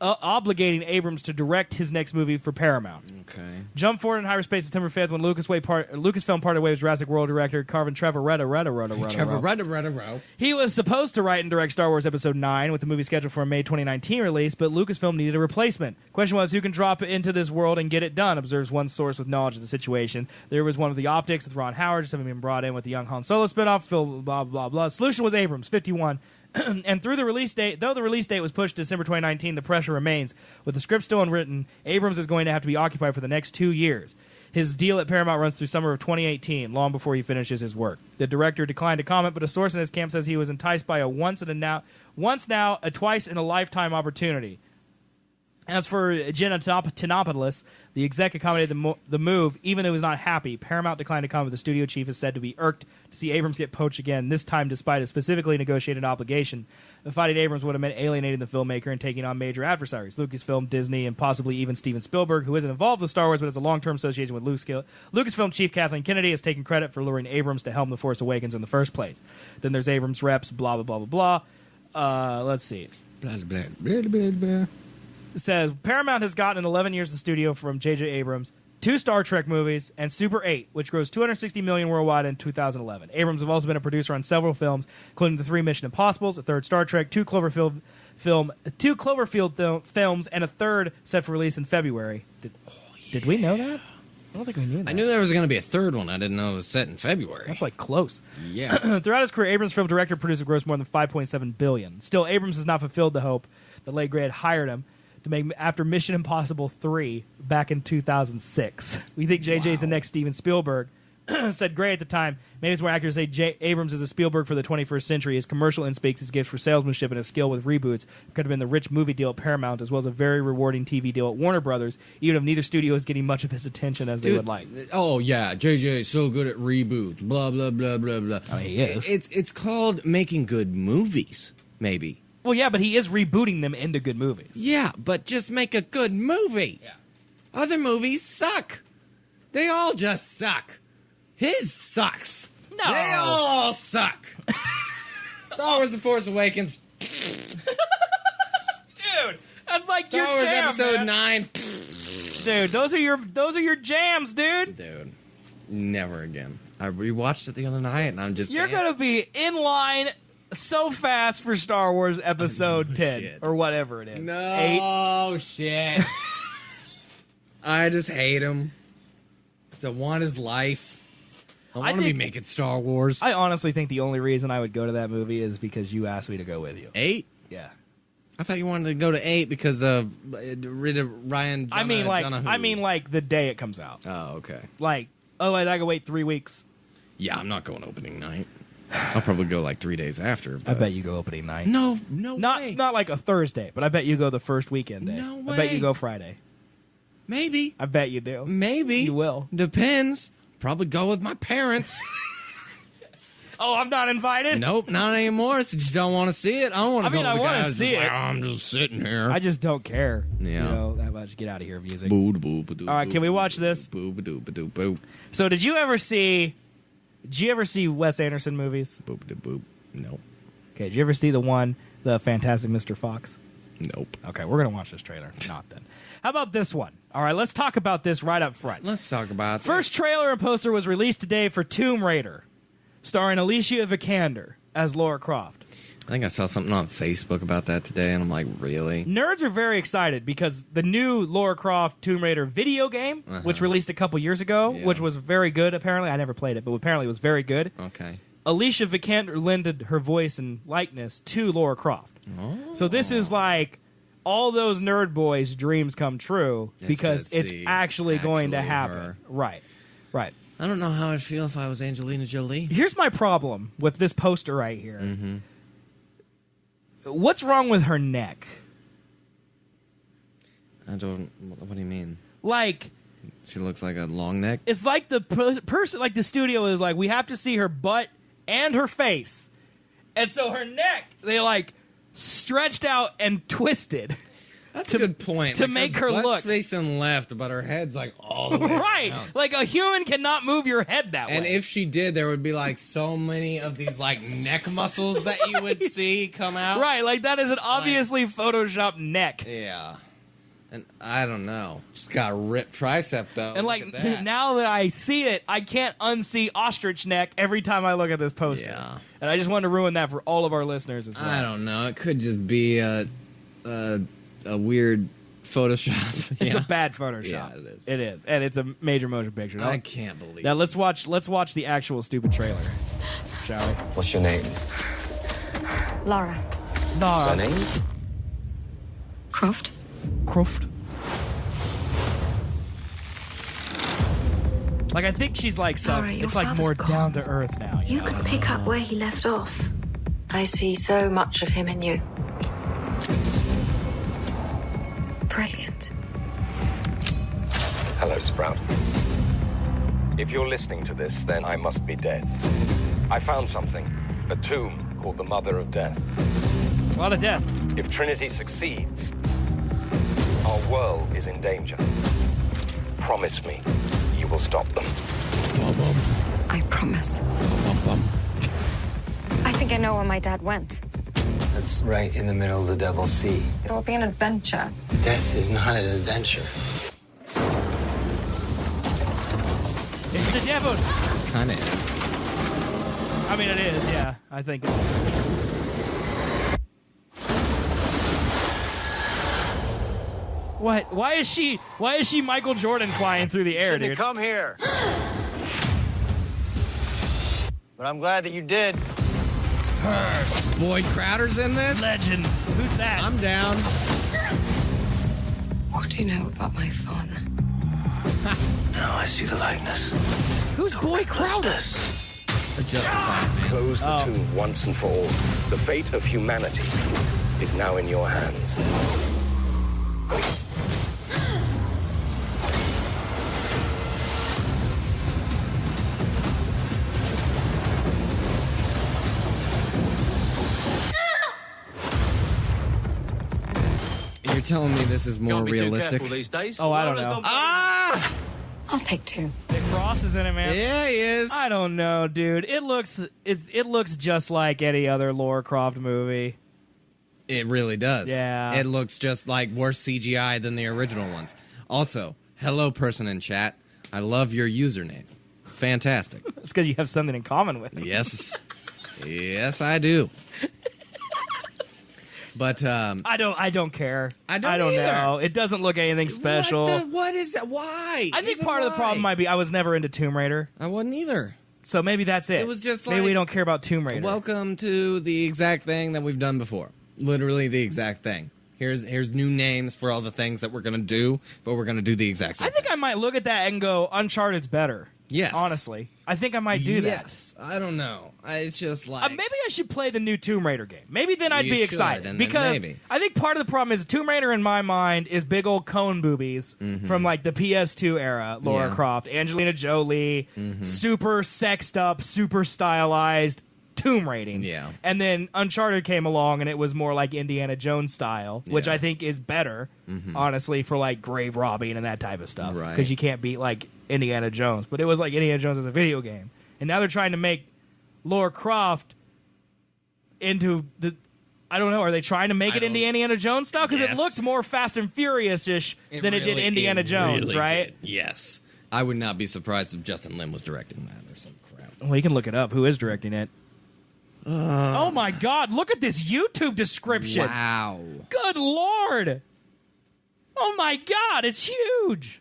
obligating Abrams to direct his next movie for Paramount. Okay. Jump forward in hyperspace September 5th when Lucasfilm parted ways with Jurassic World director Carvin Trevorrow. He was supposed to write and direct Star Wars Episode 9 with the movie scheduled for a May 2019 release, but Lucasfilm needed a replacement. Question was, who can drop it into this world and get it done, observes one source with knowledge of the situation. There was one of the optics with Ron Howard, just having been brought in with the young Han Solo spinoff, Phil blah, blah, blah. Solution was Abrams, 51. And through the release date, though the release date was pushed to December 2019, the pressure remains. With the script still unwritten, Abrams is going to have to be occupied for the next 2 years. His deal at Paramount runs through summer of 2018, long before he finishes his work. The director declined to comment, but a source in his camp says he was enticed by a once now, a twice in a lifetime opportunity. As for Giannopoulos, the exec accommodated the move, even though he was not happy. Paramount declined to comment. The studio chief is said to be irked to see Abrams get poached again, this time despite a specifically negotiated obligation. Fighting Abrams would have meant alienating the filmmaker and taking on major adversaries, Lucasfilm, Disney, and possibly even Steven Spielberg, who isn't involved with Star Wars but has a long-term association with Lucasfilm chief Kathleen Kennedy has taken credit for luring Abrams to helm The Force Awakens in the first place. Then there's Abrams reps, blah, blah, blah, blah, blah. Let's see. Blah, blah, blah, blah, blah. It says, Paramount has gotten in 11 years of the studio from J.J. Abrams, 2 Star Trek movies, and Super 8, which grossed $260 million worldwide in 2011. Abrams has also been a producer on several films, including the 3 Mission Impossibles, a 3rd Star Trek, 2 Cloverfield films, and a 3rd set for release in February. Did we know that? I don't think we knew that. I knew there was going to be a 3rd one. I didn't know it was set in February. That's like close. Yeah. Throughout his career, Abrams' film director producer grossed more than $5.7 billion. Still, Abrams has not fulfilled the hope that late Gray had hired him to make after Mission Impossible 3 back in 2006. We think JJ's the next Steven Spielberg. Said Gray at the time. Maybe it's more accurate to say Abrams is a Spielberg for the 21st century. His commercial instincts, his gifts for salesmanship, and his skill with reboots could have been the rich movie deal at Paramount, as well as a very rewarding TV deal at Warner Brothers, even if neither studio is getting much of his attention as they would like. Oh, yeah. JJ is so good at reboots. Blah, blah, blah, blah, blah. I mean, he is. It's called making good movies, maybe. Well, yeah, but he is rebooting them into good movies. Yeah, but just make a good movie. Yeah. Other movies suck. They all just suck. His sucks. No. They all suck. Star Wars The Force Awakens. Dude, that's like Star your Wars jam, Episode man. 9. Dude, those are your jams, dude. Dude, never again. I rewatched it the other night, and I'm just... You're going to be in line so fast for Star Wars Episode 10 shit. or whatever it is. No 8. Shit. I just hate him. So I want his life. I want to be making Star Wars. I honestly think the only reason I would go to that movie is because you asked me to go with you. 8? Yeah. I thought you wanted to go to 8 because of Ryan. I mean like the day it comes out. Oh, okay. Like, I gotta wait 3 weeks. Yeah, I'm not going opening night. I'll probably go like 3 days after. I bet you go opening night. No not way. Not like a Thursday, but I bet you go the first weekend day. No I bet way. you go Friday. Maybe. I bet you do. Maybe. You will. Depends. Probably go with my parents. Oh, I'm not invited? Nope, not anymore. So you don't want to see it. I don't want to go. I want to guys see that's it. like, I'm just sitting here. I just don't care. Yeah. You know, that much. Get out of here, music. Boo, boo, boo, All right, can we watch this? Boo, boo, boo, boo. So, did you ever see Wes Anderson movies? Boop, boop, boop. Nope. Okay, did you ever see the Fantastic Mr. Fox? Nope. Okay, we're going to watch this trailer. Not then. How about this one? All right, let's talk about this right up front. Let's talk about First trailer and poster was released today for Tomb Raider, starring Alicia Vikander as Lara Croft. I think I saw something on Facebook about that today, and I'm like, really? Nerds are very excited because the new Lara Croft Tomb Raider video game, which released a couple years ago, which was very good, apparently. I never played it, but apparently it was very good. Okay. Alicia Vikander lended her voice and likeness to Lara Croft. Oh. So this is like all those nerd boys' dreams come true because to it's see actually going to actually happen. her. Right. I don't know how I'd feel if I was Angelina Jolie. Here's my problem with this poster right here. Mm-hmm. What's wrong with her neck? I don't. What do you mean? Like, She looks like a long neck. it's like the person, like the studio is like, we have to see her butt and her face. And so her neck, they like stretched out and twisted. That's a good point. to make her butt's look- facing left, but her head's like all the way Right. down. Like a human cannot move your head that And way. if she did, there would be like so many of these like neck muscles that you would see come out. Right, like that is an obviously photoshopped neck. Yeah. And I don't know. She's got a ripped tricep though. And Look like at that. now that I see it, I can't unsee ostrich neck every time I look at this poster. Yeah. And I just wanted to ruin that for all of our listeners as well. I don't know. It could just be a weird Photoshop. It's Yeah. a bad Photoshop. Yeah, it is. It is, and it's a major motion picture. I can't believe Now it. let's watch the actual stupid trailer, shall we? What's your name? Laura Surname? Croft. Croft. Like I think she's like some. Laura, your It's like father's more gone. down to earth now. You know? could pick up where he left off. I see so much of him in you. Brilliant. Hello, Sprout. If you're listening to this, then I must be dead. I found something. A tomb called the Mother of Death. A lot of death. If Trinity succeeds, our world is in danger. Promise me you will stop them. I promise. I think I know where my dad went. That's right in the middle of the Devil's Sea. It will be an adventure. Death is not an adventure. It's the devil. Kind of is. I mean, it is. Yeah, I think. It is. What? Why is she Michael Jordan flying through the air, Shouldn't dude? have come here. But I'm glad that you did. Boyd Crowder's in this? Legend. Who's that? I'm down. What do you know about my father? Now I see the likeness. Who's Boy Crowder? Close the tomb once and for all. The fate of humanity is now in your hands. You're telling me this is more realistic? these days. Oh, I don't know. I'll take two. Nick Ross is in it, man. Yeah, he is. I don't know, dude. It looks just like any other Lara Croft movie. It really does. Yeah. It looks just like worse CGI than the original ones. Also, hello, person in chat. I love your username. It's fantastic. It's because you have something in common with me. Yes. Yes, I do. But I don't care. I don't either. know. It doesn't look anything special. What is that? Why? I think Even part of the why? problem might be I was never into Tomb Raider, I wasn't either. so maybe that's it. It was just maybe like- we don't care about Tomb Raider. Welcome to the exact thing that we've done before. Literally the exact thing. Here's new names for all the things that we're gonna do, but we're gonna do the exact same. I think I might look at that and go, Uncharted's better. Yes. Honestly, I think I might do that. Yes, I don't know. It's just like Maybe I should play the new Tomb Raider game. Maybe then I'd You be should, excited. and then Because maybe. I think part of the problem is Tomb Raider in my mind is big old cone boobies from like the PS2 era, Lara Yeah. Croft, Angelina Jolie, super sexed up, super stylized tomb raiding. Yeah. And then Uncharted came along and it was more like Indiana Jones style, which Yeah. I think is better, honestly, for like grave robbing and that type of stuff. Right. Because you can't beat like Indiana Jones. But it was like Indiana Jones as a video game. And now they're trying to make Lara Croft into the... I don't know. Are they trying to make it into Indiana Jones style? Because it Yes. looked more Fast and Furious-ish than it did Indiana Jones, really right? did. Yes. I would not be surprised if Justin Lin was directing that or some crap. Well, you can look it up. Who is directing it? Oh my God! Look at this YouTube description. Wow. Good Lord! Oh my God! It's huge.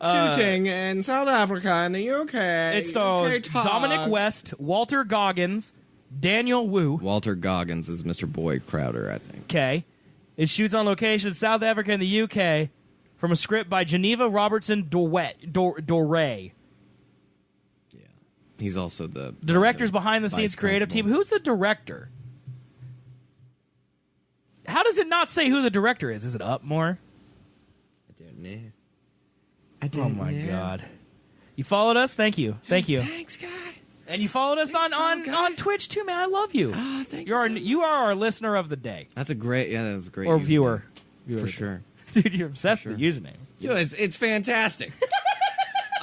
Shooting in South Africa and the UK. It stars Dominic West, Walter Goggins, Daniel Wu. Walter Goggins is Mr. Boyd Crowder, I think. Okay, It shoots on location in South Africa and the UK from a script by Geneva Robertson Doré. Yeah. He's also the director's behind-the-scenes vice creative team. principal. Who's the director? How does it not say who the director is? Is it up more? I don't know. Oh, my God. You followed us? Thank you. Thank you. Thanks, guy. And you followed us on Twitch, too, man. I love you. Oh, thank You are our listener of the day. That's a great Or username. viewer. For sure. Dude, you're obsessed with the username. Dude, it's fantastic.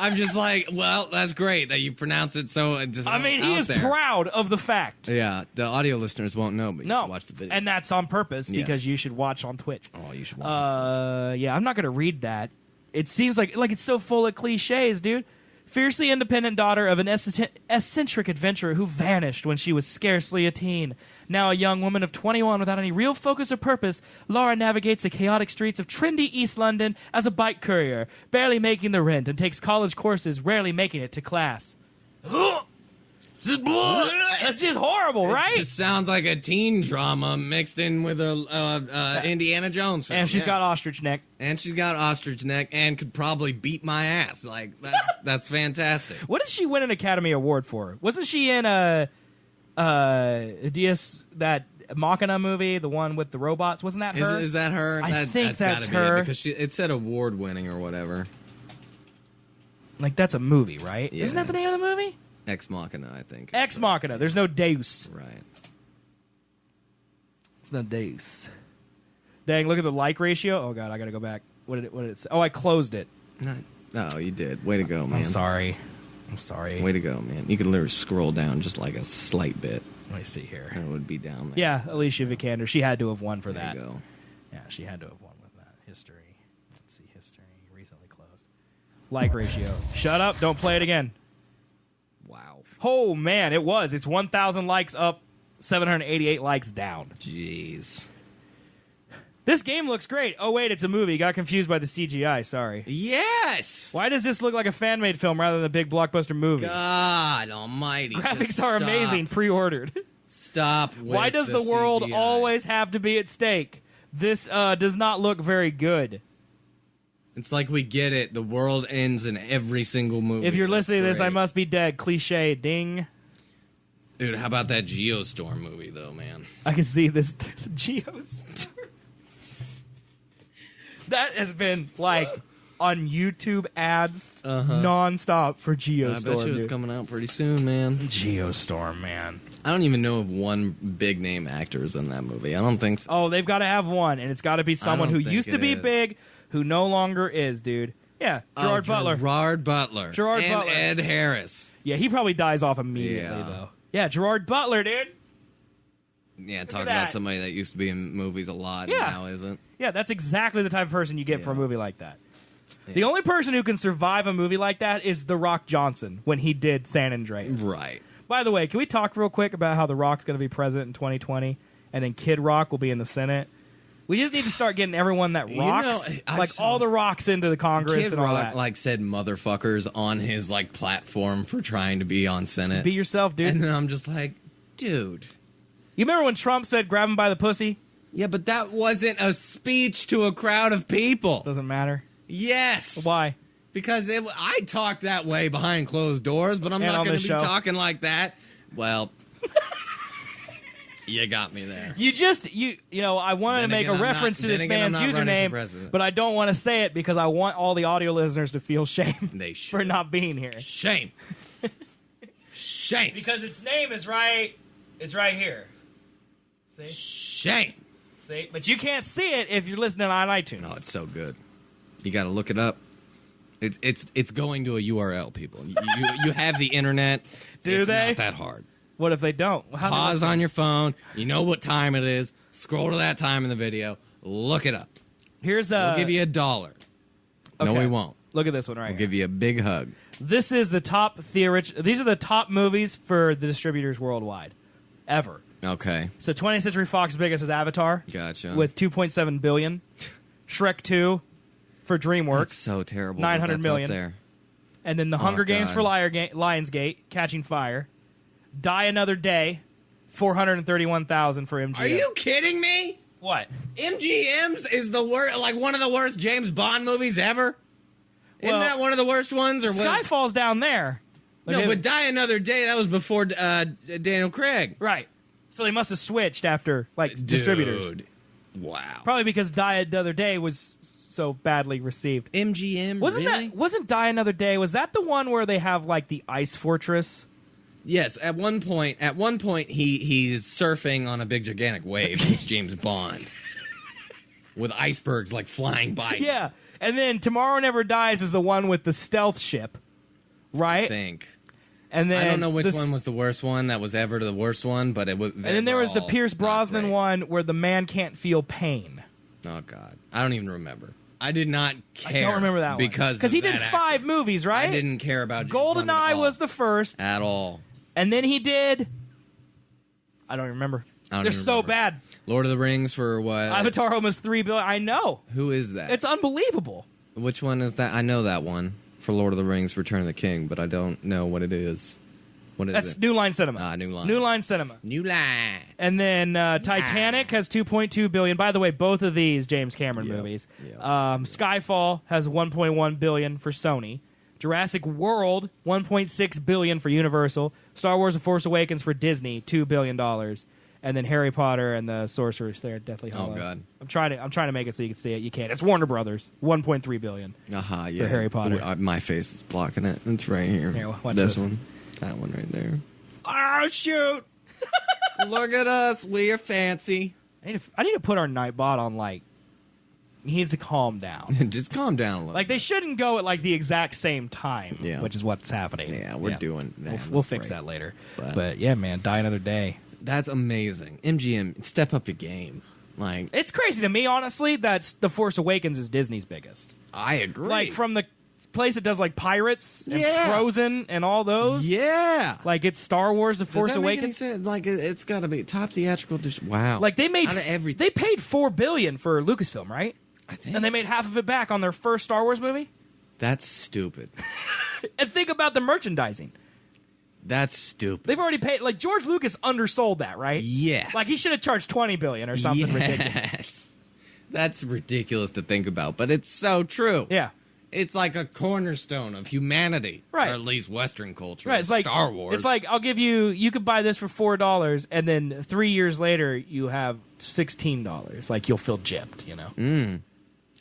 I'm just like, well, that's great that you pronounce it so just I mean, he out is there. proud of the fact. Yeah, the audio listeners won't know, but you No. should watch the video. And that's on purpose Yes. because you should watch on Twitch. Oh, you should watch it. Yeah, I'm not going to read that. It seems like it's so full of cliches, dude. Fiercely independent daughter of an eccentric adventurer who vanished when she was scarcely a teen. Now a young woman of 21 without any real focus or purpose, Laura navigates the chaotic streets of trendy East London as a bike courier, barely making the rent, and takes college courses, rarely making it to class. That's just horrible, right? It just sounds like a teen drama mixed in with a Indiana Jones film. And she's got ostrich neck. And she's got ostrich neck and could probably beat my ass. Like, that's fantastic. What did she win an Academy Award for? Wasn't she in that Machina movie, the one with the robots? Wasn't that her? Is that her? I think that's gotta be her. it because it said award winning or whatever. Like, that's a movie, right? Isn't that the name of the movie? Ex Machina, I think. Ex Machina. There's no Deus. Right. It's no Deus. Dang, look at the like ratio. Oh, God, I got to go back. What did it say? Oh, I closed it. Oh, you did. Way to go, man. I'm sorry. Way to go, man. You can literally scroll down just like a slight bit. Let me see here. And it would be down there. Yeah, Alicia Vikander. She had to have won for that. There you go. Yeah, she had to have won with that. History. Let's see. History. Recently closed. Like ratio. Shut up. Don't play it again. Wow. Oh, man, it was. It's 1,000 likes up, 788 likes down. Jeez. This game looks great. Oh, wait, it's a movie. Got confused by the CGI. Sorry. Yes! Why does this look like a fan-made film rather than a big blockbuster movie? God almighty. Graphics are amazing. Pre-ordered. Stop with Why does the world CGI? always have to be at stake? This does not look very good. It's like we get it. The world ends in every single movie. If you're That's listening to this, great. I must be dead. Cliche. Ding. Dude, how about that Geostorm movie, though, man? I can see this. Geostorm. That has been, like, on YouTube ads nonstop for Geostorm. I bet you it's dude. coming out pretty soon, man. Geostorm, man. I don't even know if one big name actor is in that movie. I don't think so. Oh, they've got to have one, and it's got to be someone don't who think used to it be is. big, who no longer is, dude. Yeah, Gerard Butler. Gerard Butler. Gerard and Butler. Ed Harris. Yeah, he probably dies off immediately, Yeah. though. Yeah, Gerard Butler, dude. Yeah, at talk that. about somebody that used to be in movies a lot Yeah. and now isn't. Yeah, that's exactly the type of person you get for a movie like that. The only person who can survive a movie like that is The Rock Johnson when he did San Andreas. Right. By the way, can we talk real quick about how The Rock's going to be president in 2020 and then Kid Rock will be in the Senate? We just need to start getting everyone that rocks, I like saw- all the rocks into the Congress Kid and all Rock that. like said motherfuckers on his like platform for trying to be on Senate. Be yourself, dude. And then I'm just like, dude. You remember when Trump said grab him by the pussy? Yeah, but that wasn't a speech to a crowd of people. Doesn't matter. Yes. Why? Because I talk that way behind closed doors, but I'm And not on going this to be show. talking like that. Well, you got me there. I wanted to Then make again, a I'm reference not- to then this again, I'm man's not running for username, president. but I don't want to say it because I want all the audio listeners to feel shame They should. for not being here. Shame. Shame. Because its name is right. It's right here. See? Shame. See? But you can't see it if you're listening on iTunes. Oh, it's so good. You got to look it up. It's going to a URL, people. You have the internet. Do it's they? not that hard. What if they don't? How Pause do they- on your phone. You know what time it is. Scroll to that time in the video. Look it up. Here's We'll give you $1. No, okay. we won't. Look at this one right We'll here. give you a big hug. This is the top These are the top movies for the distributors worldwide, ever. Okay. So 20th Century Fox biggest is Avatar. Gotcha. With 2.7 billion. Shrek 2 for DreamWorks. That's so terrible. 900 that's million. Up there. And then The Hunger Games God. for Lionsgate, Catching Fire. Die Another Day, 431,000 for MGM. Are you kidding me? What? MGM's is the worst, like one of the worst James Bond movies ever. Isn't Well, that one of the worst ones? Or Skyfall's down there. No, but Die Another Day, that was before Daniel Craig. Right. So they must have switched after, distributors. Wow. Probably because Die Another Day was so badly received. MGM, Wasn't Die Another Day, was that the one where they have, like, the ice fortress? Yes, at one point he's surfing on a big gigantic wave. It's James Bond. With icebergs, like, flying by. Yeah. And then Tomorrow Never Dies is the one with the stealth ship, right? I think. And then I don't know which one was the worst one that was ever the worst one, but it was. And then there was the Pierce Brosnan one where the man can't feel pain. Oh God, I don't even remember. I did not care. I don't remember that one because he did 5 movies, right? I didn't care about James GoldenEye was the first at all, and then he did. I don't remember. They're so bad. Lord of the Rings for what? Avatar almost $3 billion. I know. Who is that? It's unbelievable. Which one is that? I know that one for Lord of the Rings: Return of the King, but I don't know what it is. What is That's it? New Line Cinema. New Line. New Line Cinema. New Line. And then Titanic has $2.2 billion. By the way, both of these James Cameron movies. Skyfall has $1.1 billion for Sony. Jurassic World, $1.6 billion for Universal. Star Wars: The Force Awakens for Disney, $2 billion. And then Harry Potter and the Sorcerer's Stone, Deathly Hallows. Oh God! I'm trying to make it so you can see it. You can't. It's Warner Brothers. $1.3 billion. Yeah. For Harry Potter. My face is blocking it. It's right here. Here, watch this one. That one right there. Oh shoot! Look at us. We are fancy. I need to put our Nightbot on he needs to calm down. Just calm down a little. They shouldn't go at the exact same time. Yeah. Which is what's happening. Yeah, we're doing that. We'll fix that later. But yeah, man, Die Another Day. That's amazing. MGM, step up your game. It's crazy to me, honestly, that The Force Awakens is Disney's biggest. I agree. From the place that does Pirates and Frozen and all those. Yeah. It's Star Wars: The Force Awakens. It's got to be top theatrical. Wow. They made out of everything. They paid $4 billion for Lucasfilm, right? I think. And they made half of it back on their first Star Wars movie. That's stupid. And think about the merchandising. That's stupid. They've already paid. George Lucas undersold that, right? Yes. He should have charged $20 billion or something ridiculous. That's ridiculous to think about, but it's so true. Yeah. It's like a cornerstone of humanity, right? Or at least Western culture. Right. It's Star Wars. It's I'll give you. You could buy this for $4, and then 3 years later you have $16. You'll feel gypped, you know.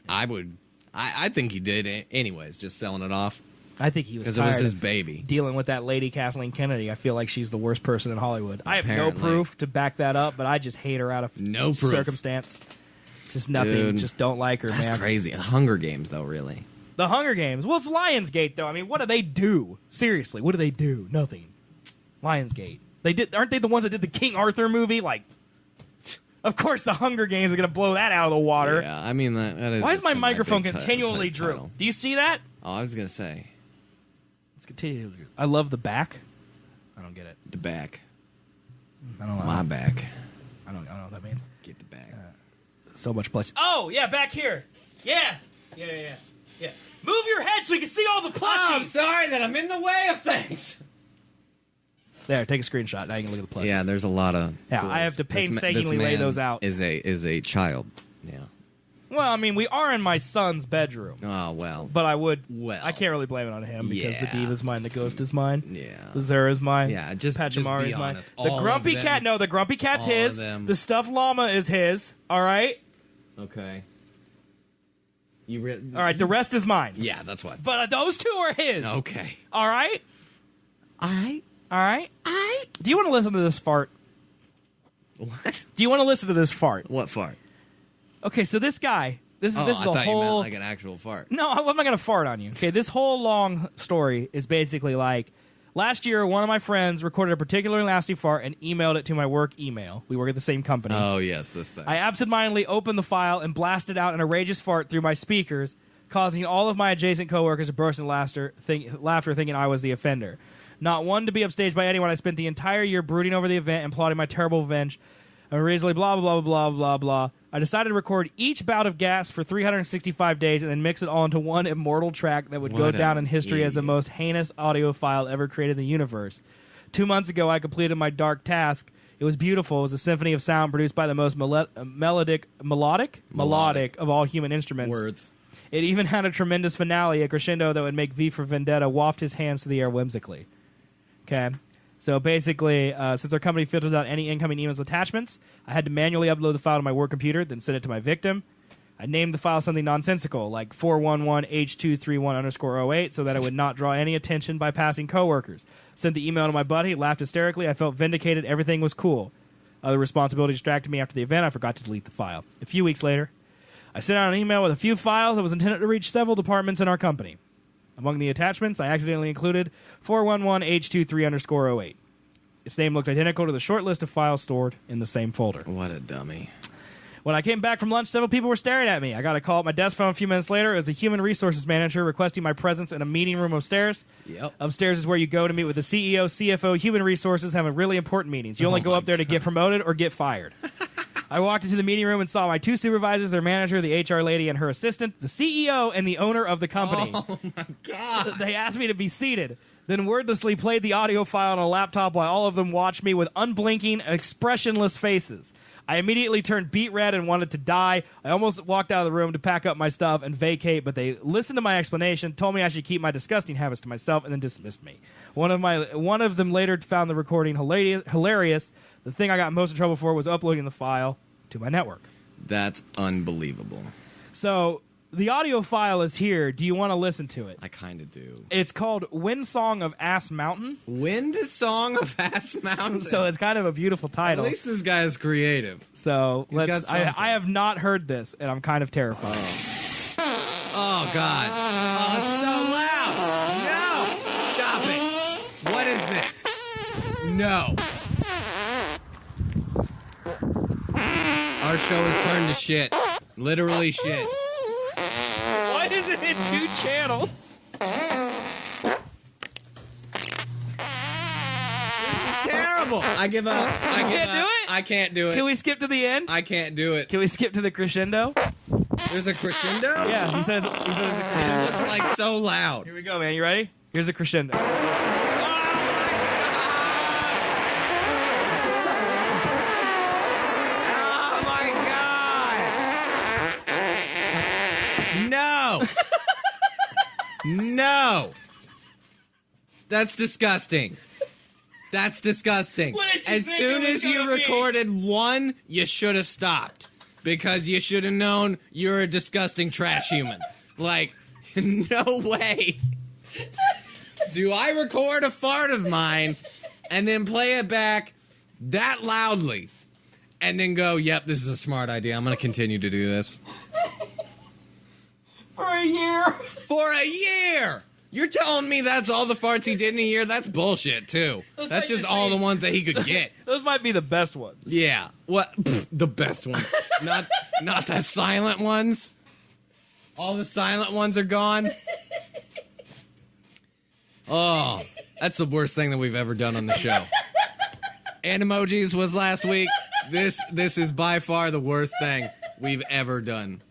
I would. I think he did. Anyways, just selling it off. I think he was because it was his baby. Dealing with that lady Kathleen Kennedy. I feel like she's the worst person in Hollywood. I have no proof to back that up, but I just hate her out of circumstance. Just nothing. Dude, just don't like her. That's man. crazy. Hunger Games, though, really. The Hunger Games. Well, it's Lionsgate, though. I mean, what do they do? Seriously, what do they do? Nothing. Lionsgate. Aren't they the ones that did the King Arthur movie? Of course, the Hunger Games are going to blow that out of the water. Yeah, I mean that is. Why is my microphone continually droop? Do you see that? Oh, I was going to say. Let's continue. I love the back. I don't get it. The back. I don't know. My back. I don't know what that means. Get the back. So much plush. Oh yeah, back here. Yeah. Move your head so you can see all the plushies. Oh, I'm sorry that I'm in the way of things. There, take a screenshot. Now you can look at the plushies. Yeah, there's a lot of. Yeah, tools. I have to painstakingly lay those out. Is a child. Yeah. Well, I mean, we are in my son's bedroom. Oh well. But I can't really blame it on him because the diva's mine, the ghost is mine. Yeah. The Zera's mine. Yeah, just Pachamari's be mine. honest. The grumpy cat. No, the grumpy cat's his. The stuffed llama is his. All right. Okay. All right, the rest is mine. Yeah, that's what. But those two are his. Okay. All right? All right. All right? Do you want to listen to this fart? What? Do you want to listen to this fart? What fart? Okay, so this guy, this is I the thought whole... you meant like an actual fart. No, I'm not going to fart on you. Okay, this whole long story is basically last year, one of my friends recorded a particularly nasty fart and emailed it to my work email. We work at the same company. Oh, yes, this thing. I absentmindedly opened the file and blasted out an outrageous fart through my speakers, causing all of my adjacent coworkers to burst into laughter, thinking I was the offender. Not one to be upstaged by anyone. I spent the entire year brooding over the event and plotting my terrible revenge. Originally, blah, blah, blah, blah, blah, blah. I decided to record each bout of gas for 365 days and then mix it all into one immortal track that would go down in history as the most heinous audio file ever created in the universe. 2 months ago, I completed my dark task. It was beautiful. It was a symphony of sound produced by the most melodic of all human instruments. Words. It even had a tremendous finale, a crescendo that would make V for Vendetta waft his hands to the air whimsically. Okay. So basically, since our company filters out any incoming emails with attachments, I had to manually upload the file to my work computer, then send it to my victim. I named the file something nonsensical, like 411H231_08, so that it would not draw any attention by passing coworkers. Sent the email to my buddy, laughed hysterically. I felt vindicated. Everything was cool. Other responsibility distracted me after the event. I forgot to delete the file. A few weeks later, I sent out an email with a few files that was intended to reach several departments in our company. Among the attachments, I accidentally included 411H23_08. Its name looked identical to the short list of files stored in the same folder. What a dummy. When I came back from lunch, several people were staring at me. I got a call at my desk phone a few minutes later. It was a human resources manager requesting my presence in a meeting room upstairs. Yep. Upstairs is where you go to meet with the CEO, CFO, human resources, having really important meetings. You only go up there to get promoted or get fired. I walked into the meeting room and saw my two supervisors, their manager, the HR lady, and her assistant, the CEO, and the owner of the company. Oh, my God. They asked me to be seated, then wordlessly played the audio file on a laptop while all of them watched me with unblinking, expressionless faces. I immediately turned beet red and wanted to die. I almost walked out of the room to pack up my stuff and vacate, but they listened to my explanation, told me I should keep my disgusting habits to myself, and then dismissed me. One of them later found the recording hilarious. The thing I got most in trouble for was uploading the file to my network. That's unbelievable. So the audio file is here. Do you want to listen to it? I kind of do. It's called Wind Song of Ass Mountain. Wind Song of Ass Mountain. So it's kind of a beautiful title. At least this guy is creative. So I have not heard this, and I'm kind of terrified. Oh, God. Oh, it's so loud. No. Stop it. What is this? No. Our show has turned to shit. Literally shit. Why is it in two channels? This is terrible. I give up. I can't do it? I can't do it. Can we skip to the end? I can't do it. Can we skip to the crescendo? There's a crescendo? Yeah, he says it's a crescendo. It's like so loud. Here we go, man. You ready? Here's a crescendo. No. That's disgusting. That's disgusting. What did you as think soon it was as you gonna be? recorded one, you should have stopped. Because you should have known you're a disgusting trash human. Like, no way. Do I record a fart of mine and then play it back that loudly and then go, yep, this is a smart idea. I'm going to continue to do this. For a year. For a year! You're telling me that's all the farts he did in a year? That's bullshit, too. That's just all the ones that he could get. Those might be the best ones. Yeah. What? Pfft, the best ones. Not the silent ones. All the silent ones are gone. Oh, that's the worst thing that we've ever done on the show. And emojis was last week. This is by far the worst thing we've ever done.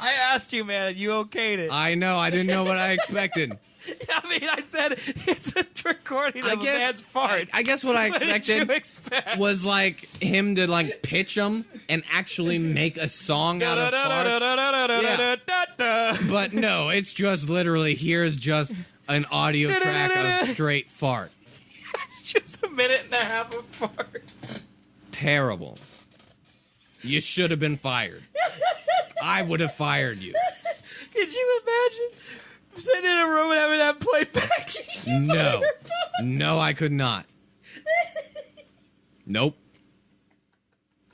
I asked you, man, and you okayed it. I know. I didn't know what I expected. I mean, I said it's a recording of a man's fart. I guess what I expected was like him to like pitch them and actually make a song out of farts. Yeah. But no, it's just literally here's just an audio track of straight fart. It's just a minute and a half of fart. Terrible. You should have been fired. I would have fired you. Could you imagine sitting in a room and having that played back to you? No. No, I could not. Nope.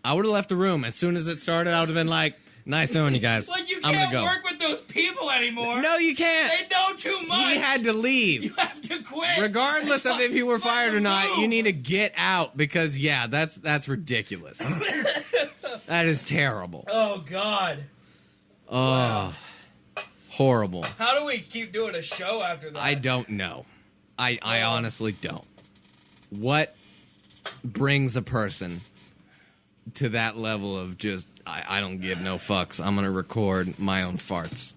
I would have left the room. As soon as it started, I would have been like, nice knowing you guys. Like, you I'm can't gonna go. work with those people anymore. No, you can't. They know too much. He had to leave. You have to quit. Regardless of if you were fired or not, you need to get out because, yeah, that's ridiculous. That is terrible. Oh, God. Oh, Wow. Horrible. How do we keep doing a show after that? I don't know. I honestly don't. What brings a person to that level of just, I don't give no fucks. I'm going to record my own farts.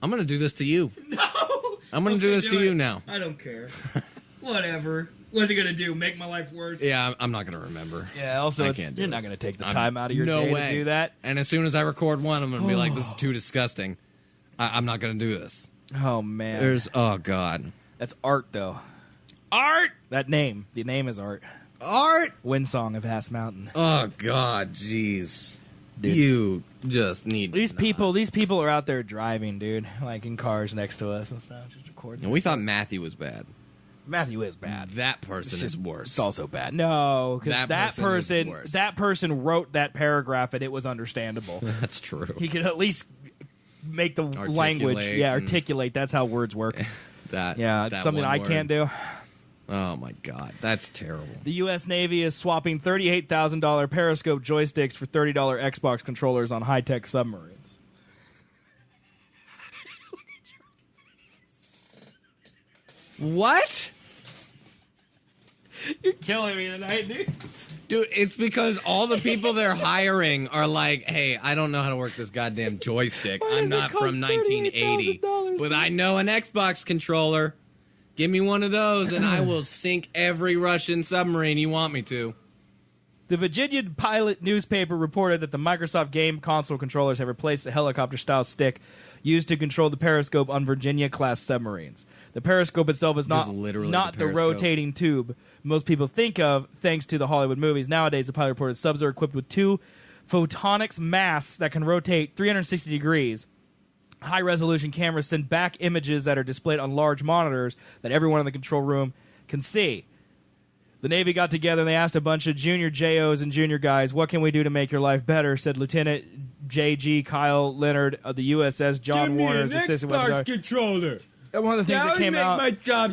I'm going to do this to you. No. I'm going to do this to you now. I don't care. Whatever. What's it going to do? Make my life worse? Yeah, I'm not going to remember. Yeah, also, you're not going to take the time out of your day to do that. And as soon as I record one, I'm going to be like, this is too disgusting. I'm not going to do this. Oh, man. Oh, God. That's art, though. Art? That name. The name is art. Art? Wind Song of Hass Mountain. Oh, God, jeez. Dude. You just need these people are out there driving, dude, like in cars next to us and stuff, just recording. And we thought Matthew was bad. Matthew is bad. That person is worse. It's also bad. No, because that person wrote that paragraph and it was understandable. That's true. He could at least make the language, articulate. That's how words work. That's something I can't do. Oh, my God. That's terrible. The U.S. Navy is swapping $38,000 Periscope joysticks for $30 Xbox controllers on high-tech submarines. What? You're killing me tonight, dude. Dude, it's because all the people they're hiring are like, hey, I don't know how to work this goddamn joystick. I'm not from 1980, but I know an Xbox controller. Give me one of those, and I will sink every Russian submarine you want me to. The Virginia Pilot newspaper reported that the Microsoft game console controllers have replaced the helicopter-style stick used to control the periscope on Virginia-class submarines. The periscope itself is not the rotating tube most people think of, thanks to the Hollywood movies. Nowadays, the pilot reported subs are equipped with two photonics masts that can rotate 360 degrees. High-resolution cameras send back images that are displayed on large monitors that everyone in the control room can see. The Navy got together and they asked a bunch of junior JOs and junior guys, what can we do to make your life better, said Lieutenant J.G. Kyle Leonard of the USS John Warner's assistant. Xbox controller. One of the things that came out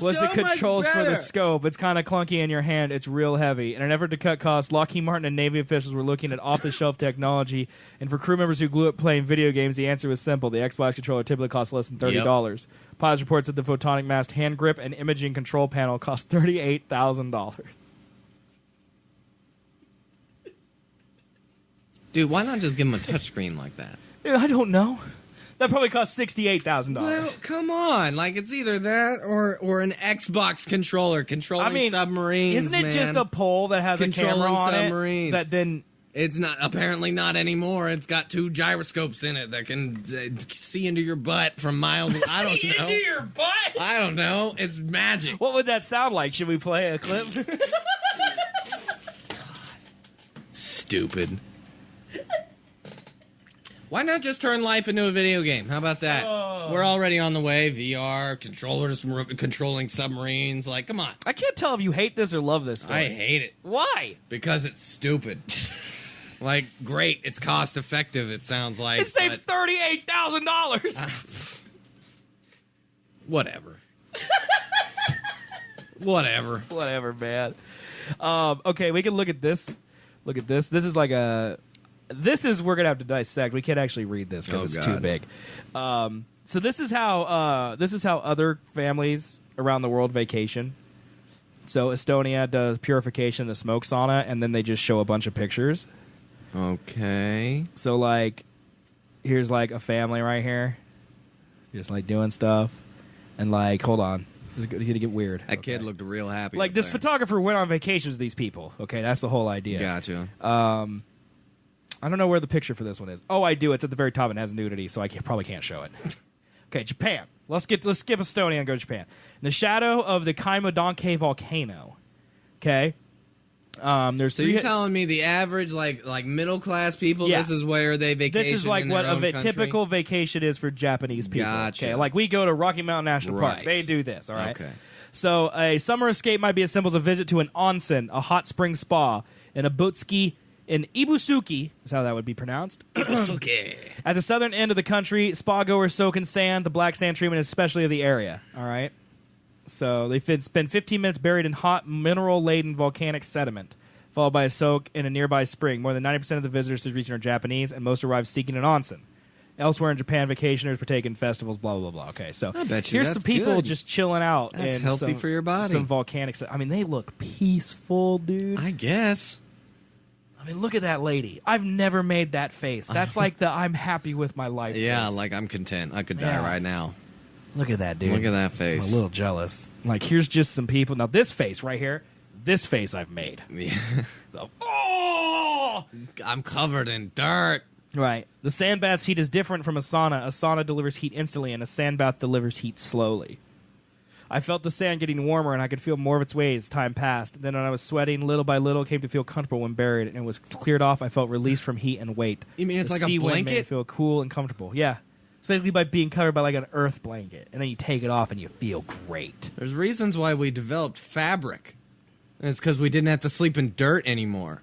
was the controls for the scope. It's kind of clunky in your hand. It's real heavy. In an effort to cut costs, Lockheed Martin and Navy officials were looking at off-the-shelf technology. And for crew members who grew up playing video games, the answer was simple. The Xbox controller typically costs less than $30. Pilots reports that the photonic mast hand grip and imaging control panel cost $38,000. Dude, why not just give them a touchscreen like that? Dude, I don't know. That probably cost $68,000. Well, come on. Like, it's either that or an Xbox controller controlling submarines, isn't it just a pole that has a camera on it that then... It's not, apparently not anymore. It's got two gyroscopes in it that can see into your butt from miles away. I don't know. Into your butt? I don't know. It's magic. What would that sound like? Should we play a clip? Stupid. Why not just turn life into a video game? How about that? We're already on the way. VR, controllers controlling submarines. Like, come on. I can't tell if you hate this or love this story. I hate it. Why? Because it's stupid. Like, great. It's cost effective, it sounds like. It saves $38,000. Whatever. Whatever, man. Okay, we can look at this. Look at this. This is like a... we're going to have to dissect. We can't actually read this because it's too big. So this is how other families around the world vacation. So Estonia does purification, the smoke sauna, and then they just show a bunch of pictures. Okay. So, like, here's, like, a family right here. Just, like, doing stuff. And, like, hold on. It's going to get weird. That kid looked real happy. Like, this photographer went on vacation with these people. Okay, that's the whole idea. Gotcha. I don't know where the picture for this one is. Oh, I do. It's at the very top and has nudity, so I probably can't show it. Okay, Japan. Let's skip Estonia and go to Japan. In the shadow of the Kaimodonke volcano. Okay. There's so you're telling me the average like middle class people, this is where they vacation. This is like what a typical vacation is for Japanese people. Gotcha. Okay, like we go to Rocky Mountain National Park. They do this, all right? Okay. So a summer escape might be as simple as a visit to an onsen, a hot spring spa, and a boat ski in Ibusuki, is how that would be pronounced. Ibusuki. At the southern end of the country, spa goers soak in sand. The black sand treatment is especially of the area, all right? So they spend 15 minutes buried in hot, mineral-laden volcanic sediment, followed by a soak in a nearby spring. More than 90% of the visitors to the region are Japanese, and most arrive seeking an onsen. Elsewhere in Japan, vacationers partake in festivals, blah, blah, blah. Okay, so here's some people just chilling out. That's healthy for your body. Some volcanic... I mean, they look peaceful, dude. I guess. I mean, look at that lady. I've never made that face. That's like the I'm happy with my life face. Yeah, like I'm content. I could die right now. Look at that, dude. Look at that face. I'm a little jealous. Like, here's just some people. Now, this face right here, this face I've made. Yeah. So, oh! I'm covered in dirt. Right. The sandbath's heat is different from a sauna. A sauna delivers heat instantly, and a sandbath delivers heat slowly. I felt the sand getting warmer, and I could feel more of its weight as time passed. Then when I was sweating, little by little, came to feel comfortable when buried, and it was cleared off. I felt released from heat and weight. You mean it's The like a sea wind made me blanket? feel cool and comfortable. Yeah. Especially by being covered by like an earth blanket, and then you take it off, and you feel great. There's reasons why we developed fabric. And it's because we didn't have to sleep in dirt anymore.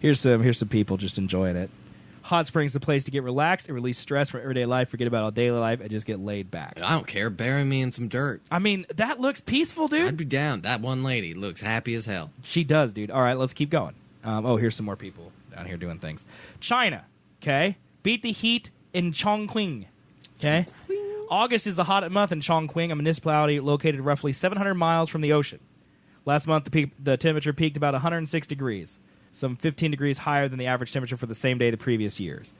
Here's some people just enjoying it. Hot Springs is the place to get relaxed and release stress from everyday life, forget about all daily life, and just get laid back. I don't care. Bury me in some dirt. I mean, that looks peaceful, dude. I'd be down. That one lady looks happy as hell. She does, dude. All right, let's keep going. Here's some more people down here doing things. China, okay? Beat the heat in Chongqing, okay? August is the hottest month in Chongqing, a municipality located roughly 700 miles from the ocean. Last month, the temperature peaked about 106 degrees, some 15 degrees higher than the average temperature for the same day the previous years.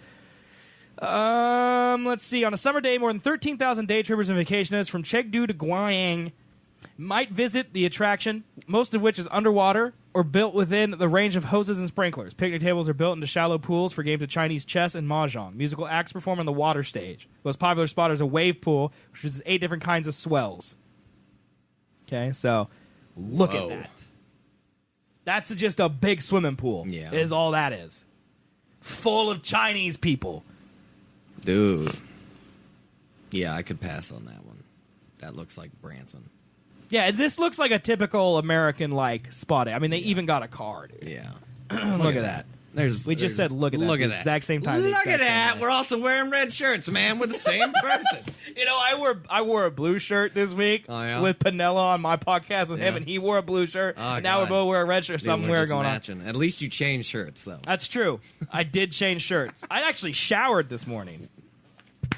Let's see. On a summer day, more than 13,000 day trippers and vacationists from Chengdu to Guangdong might visit the attraction, most of which is underwater or built within the range of hoses and sprinklers. Picnic tables are built into shallow pools for games of Chinese chess and mahjong. Musical acts perform on the water stage. The most popular spot is a wave pool, which is 8 different kinds of swells. Okay, so look at that. That's just a big swimming pool. Yeah. Is all that is. Full of Chinese people. Dude. Yeah, I could pass on that one. That looks like Branson. Yeah, this looks like a typical American, like, spot. I mean, they even got a car, dude. Yeah. Look at that. We just said look at that. Look at the that. exact same time. Look at that. We're also wearing red shirts, man. We're the same person. You know, I wore a blue shirt this week with Pinella on my podcast with him, and he wore a blue shirt. And now we both wear a red shirt. Something weird going on. At least you changed shirts, though. That's true. I did change shirts. I actually showered this morning.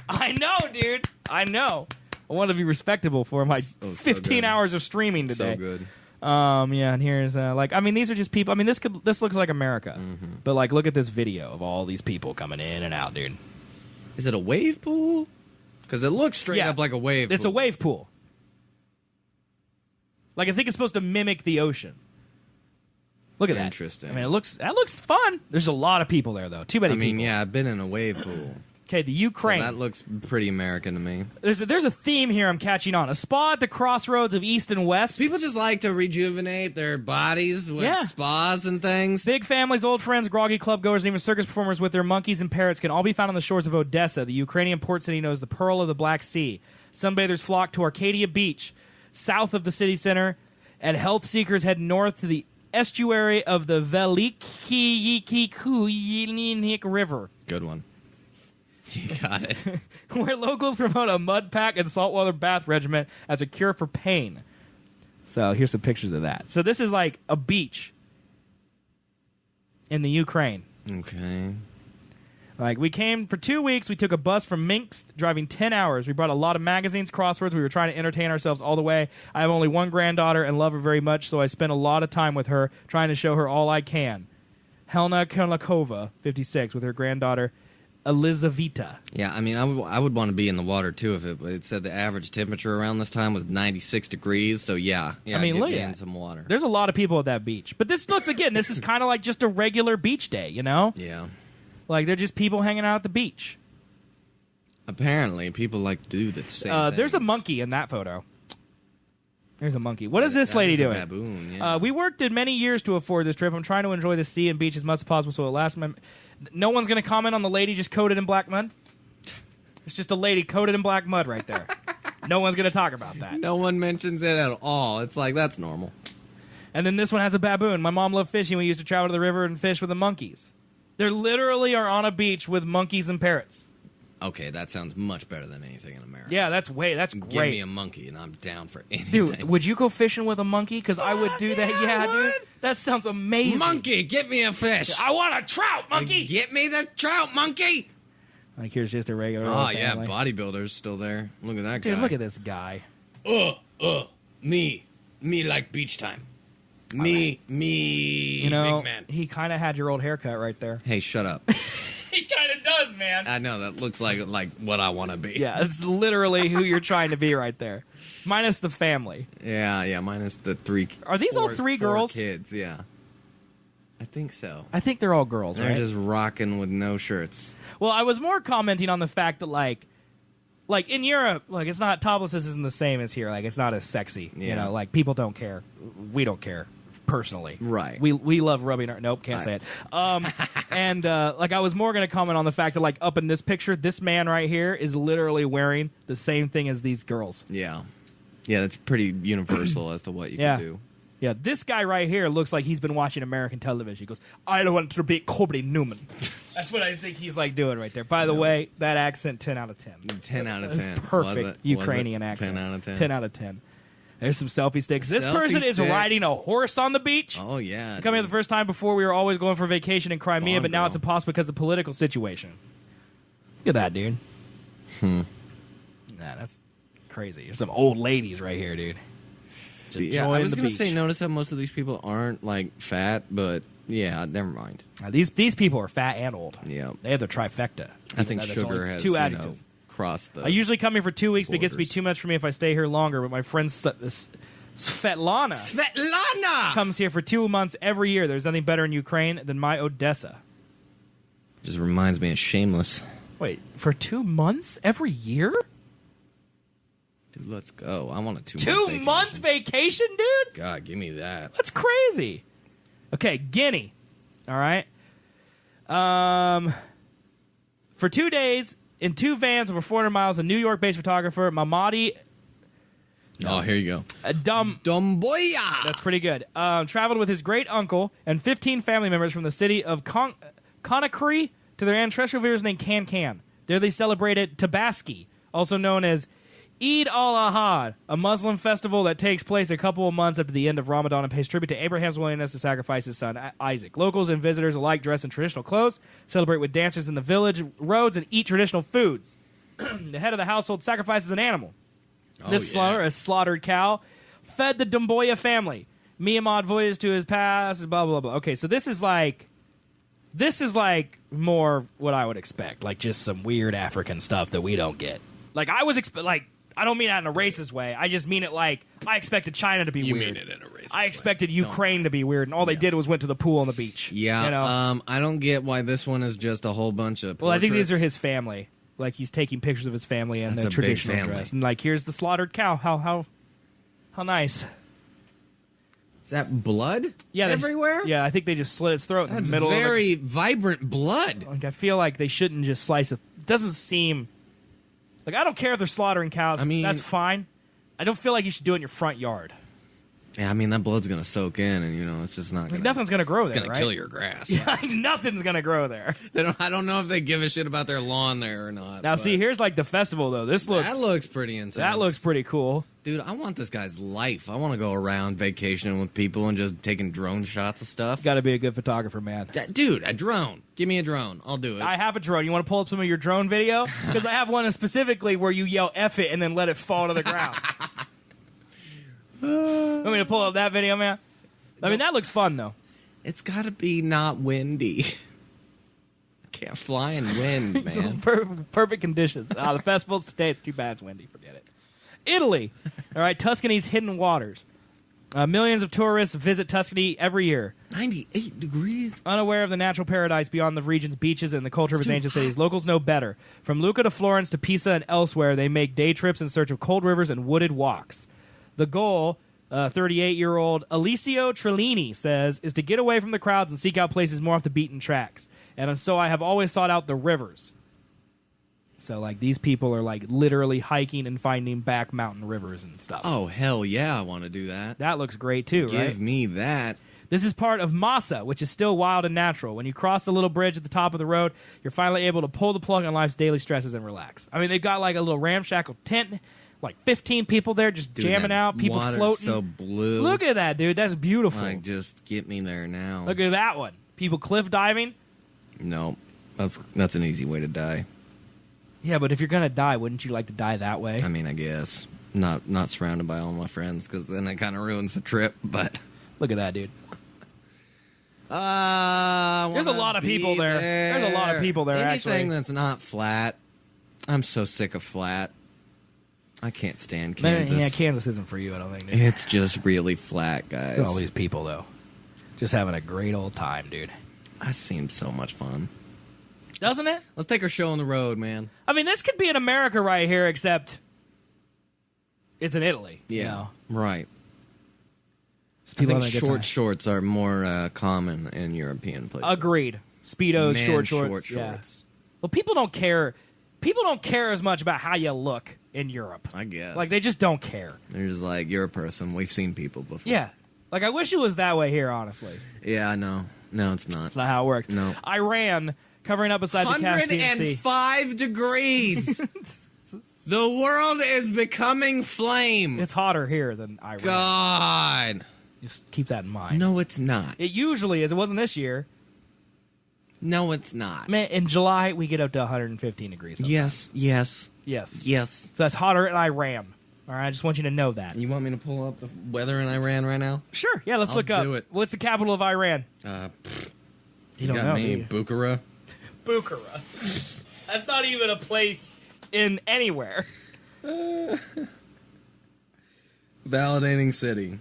I know, dude. I know. I want to be respectable for my 15 hours of streaming today. So good. Yeah, and here's I mean, these are just people. I mean, this looks like America, but like, look at this video of all these people coming in and out, dude. Is it a wave pool? Because it looks straight up like a wave pool. It's a wave pool. Like, I think it's supposed to mimic the ocean. Look at that. Interesting. I mean, that looks fun. There's a lot of people there, though. Too many people. Yeah, I've been in a wave pool. Okay, the Ukraine. So that looks pretty American to me. There's a theme here I'm catching on. A spa at the crossroads of East and West. People just like to rejuvenate their bodies with spas and things. Big families, old friends, groggy club goers, and even circus performers with their monkeys and parrots can all be found on the shores of Odessa, the Ukrainian port city known as the Pearl of the Black Sea. Sunbathers flock to Arcadia Beach, south of the city center, and health seekers head north to the estuary of the Velikий River. Good one. You got it. Where locals promote a mud pack and saltwater bath regimen as a cure for pain. So here's some pictures of that. So this is like a beach in the Ukraine. Okay. Like, we came for 2 weeks. We took a bus from Minsk, driving 10 hours. We brought a lot of magazines, crosswords. We were trying to entertain ourselves all the way. I have only one granddaughter and love her very much, so I spent a lot of time with her, trying to show her all I can. Helena Konlakova, 56, with her granddaughter, Elizaveta. Yeah, I mean, I would want to be in the water, too, if it said the average temperature around this time was 96 degrees, so yeah I mean, look in at some water. There's a lot of people at that beach. But this looks, again, this is kind of like just a regular beach day, you know? Yeah. Like, they're just people hanging out at the beach. Apparently, people like to do the same thing. There's a monkey in that photo. There's a monkey. What is this lady doing? A baboon, yeah. We worked in many years to afford this trip. I'm trying to enjoy the sea and beach as much as possible, so it lasts. No one's going to comment on the lady just coated in black mud? It's just a lady coated in black mud right there. No one's going to talk about that. No one mentions it at all. It's like, that's normal. And then this one has a baboon. My mom loved fishing. We used to travel to the river and fish with the monkeys. They literally are on a beach with monkeys and parrots. Okay, that sounds much better than anything in America. Yeah, that's great. Give me a monkey, and I'm down for anything. Dude, would you go fishing with a monkey? Because I would do that. Yeah, dude. That sounds amazing. Monkey, get me a fish. I want a trout, monkey. Get me the trout, monkey. Like, here's just a regular Oh, old yeah, family. Bodybuilder's still there. Look at that guy. Dude, look at this guy. Me like beach time. Me, You know, big man. he kind of had your old haircut right there. Hey, shut up. He kind it does, man. I know, that looks like what I want to be. Yeah, it's literally who you're trying to be right there. Minus the family. Yeah, minus the three. Are these all three girls? 4 kids, yeah. I think so. I think they're all girls, They're right? just rocking with no shirts. Well, I was more commenting on the fact that, like in Europe, like, it's not, toplessness isn't the same as here. Like, it's not as sexy. Yeah. You know, like, people don't care. We don't care, personally. Right. We love rubbing our... Nope, can't say it. And, like, I was more going to comment on the fact that, like, up in this picture, this man right here is literally wearing the same thing as these girls. Yeah. Yeah, that's pretty universal as to what you can do. Yeah, this guy right here looks like he's been watching American television. He goes, I don't want to be Kobe Newman. That's what I think he's, like, doing right there. By the way, that accent, 10 out of 10. 10 out of 10. Perfect Ukrainian accent. 10 out of 10? 10 out of 10. There's some selfie sticks. This Selfie person is stick. riding a horse on the beach. Oh, yeah. Coming here the first time before, we were always going for vacation in Crimea, but now it's impossible because of the political situation. Look at that, dude. Nah, that's crazy. There's some old ladies right here, dude. Just Yeah, I enjoying was the going to beach. say, notice how most of these people aren't, like, fat, but, yeah, never mind. These people are fat and old. Yeah. They have the trifecta. I think That's sugar only has, two adjectives. crossed the... I usually come here for 2 weeks, but it gets to be borders. too much for me if I stay here longer. But my friend Svetlana comes here for 2 months every year. There's nothing better in Ukraine than my Odessa. Just reminds me of Shameless. Wait, for 2 months every year? Dude, let's go. I want a 2 month 2 vacation. month vacation, dude? God, give me that. That's crazy. Okay, Guinea. All right. For 2 days, in 2 vans over 400 miles, a New York-based photographer, Mamadi Oh, here you go. Dumboya. That's pretty good. Traveled with his great uncle and 15 family members from the city of Conakry to their ancestral village named Can. There they celebrated Tabaski, also known as Eid al-Adha, a Muslim festival that takes place a couple of months after the end of Ramadan and pays tribute to Abraham's willingness to sacrifice his son Isaac. Locals and visitors alike dress in traditional clothes, celebrate with dancers in the village roads, and eat traditional foods. The head of the household sacrifices an animal. This slaughter, a slaughtered cow, fed the Dumboya family. Miamad voyaged to his past, blah, blah, blah. Okay, so this is like more what I would expect. Like, just some weird African stuff that we don't get. Like, I was I don't mean that in a racist way. I just mean it like, I expected China to be weird. You mean it in a racist I expected way. Ukraine to be weird, and all they did was went to the pool on the beach. Yeah, you know? I don't get why this one is just a whole bunch of portraits. Well, I think these are his family. Like, he's taking pictures of his family and That's the a big traditional family. dress. And, like, here's the slaughtered cow. How nice. Is that blood everywhere? Yeah, I think they just slit its throat in That's the middle very of it. vibrant blood. Like, I feel like they shouldn't just slice it. It doesn't seem... Like, I don't care if they're slaughtering cows. I mean... That's fine. I don't feel like you should do it in your front yard. Yeah, I mean, that blood's going to soak in, and, it's just not going to... Nothing's going to grow there, It's going right? to kill your grass. Yeah, like, nothing's going to grow there. I don't know if they give a shit about their lawn there or not. Now, but see, here's, like, the festival, though. That looks pretty intense. That looks pretty cool. Dude, I want this guy's life. I want to go around vacationing with people and just taking drone shots of stuff. Got to be a good photographer, man. Dude, a drone. Give me a drone. I'll do it. I have a drone. You want to pull up some of your drone video? Because I have one specifically where you yell F it and then let it fall to the ground. Want me to pull up that video, man? I mean, that looks fun, though. It's got to be not windy. I can't fly in wind, man. Perfect conditions. The festival's today. It's too bad it's windy. Forget it. Italy. All right, Tuscany's hidden waters. Millions of tourists visit Tuscany every year. 98 degrees. Unaware of the natural paradise beyond the region's beaches and the culture of its ancient cities, locals know better. From Lucca to Florence to Pisa and elsewhere, they make day trips in search of cold rivers and wooded walks. The goal, 38-year-old Alicio Trellini says, is to get away from the crowds and seek out places more off the beaten tracks. And so I have always sought out the rivers. So, like, these people are, like, literally hiking and finding back mountain rivers and stuff. Oh, hell yeah, I want to do that. That looks great, too, right? Give me that. This is part of Massa, which is still wild and natural. When you cross the little bridge at the top of the road, you're finally able to pull the plug on life's daily stresses and relax. I mean, they've got, like, a little ramshackle tent, like 15 people there just jamming out, people floating. So blue. Look at that, dude. That's beautiful. Like, just get me there now. Look at that one. People cliff diving. No, that's an easy way to die. Yeah, but if you're gonna die, wouldn't you like to die that way? I mean, I guess not surrounded by all my friends, because then it kind of ruins the trip. But look at that, dude. There's a lot of people there. There's a lot of people there, Anything actually. that's not flat. I'm so sick of flat. I can't stand Kansas. Yeah, Kansas isn't for you, I don't think, dude. It's just really flat, guys. Look at all these people, though. Just having a great old time, dude. That seems so much fun. Doesn't it? Let's take our show on the road, man. I mean, this could be in America right here, except it's in Italy. Yeah, you know? right. I People think having a good short time. shorts are more common in European places. Agreed. Speedos, Man, short shorts. short yeah. shorts. Well, people don't care. People don't care as much about how you look in Europe. I guess. Like, they just don't care. They're just like, you're a person. We've seen people before. Yeah. Like, I wish it was that way here, honestly. Yeah, I know. No, it's not. That's not how it works. No. Iran, covering up beside the Caspian Sea. 105 degrees. The world is becoming flame. It's hotter here than Iran. God. Just keep that in mind. No, it's not. It usually is. It wasn't this year. No, it's not. Man, in July, we get up to 115 degrees. Sometimes. Yes. Yes. So that's hotter in Iran. All right, I just want you to know that. You want me to pull up the weather in Iran right now? Sure. Yeah, let's I'll look up. do it. What's the capital of Iran? You don't got know, me, do you? Bukhara. Bukhara. That's not even a place in anywhere. Validating city.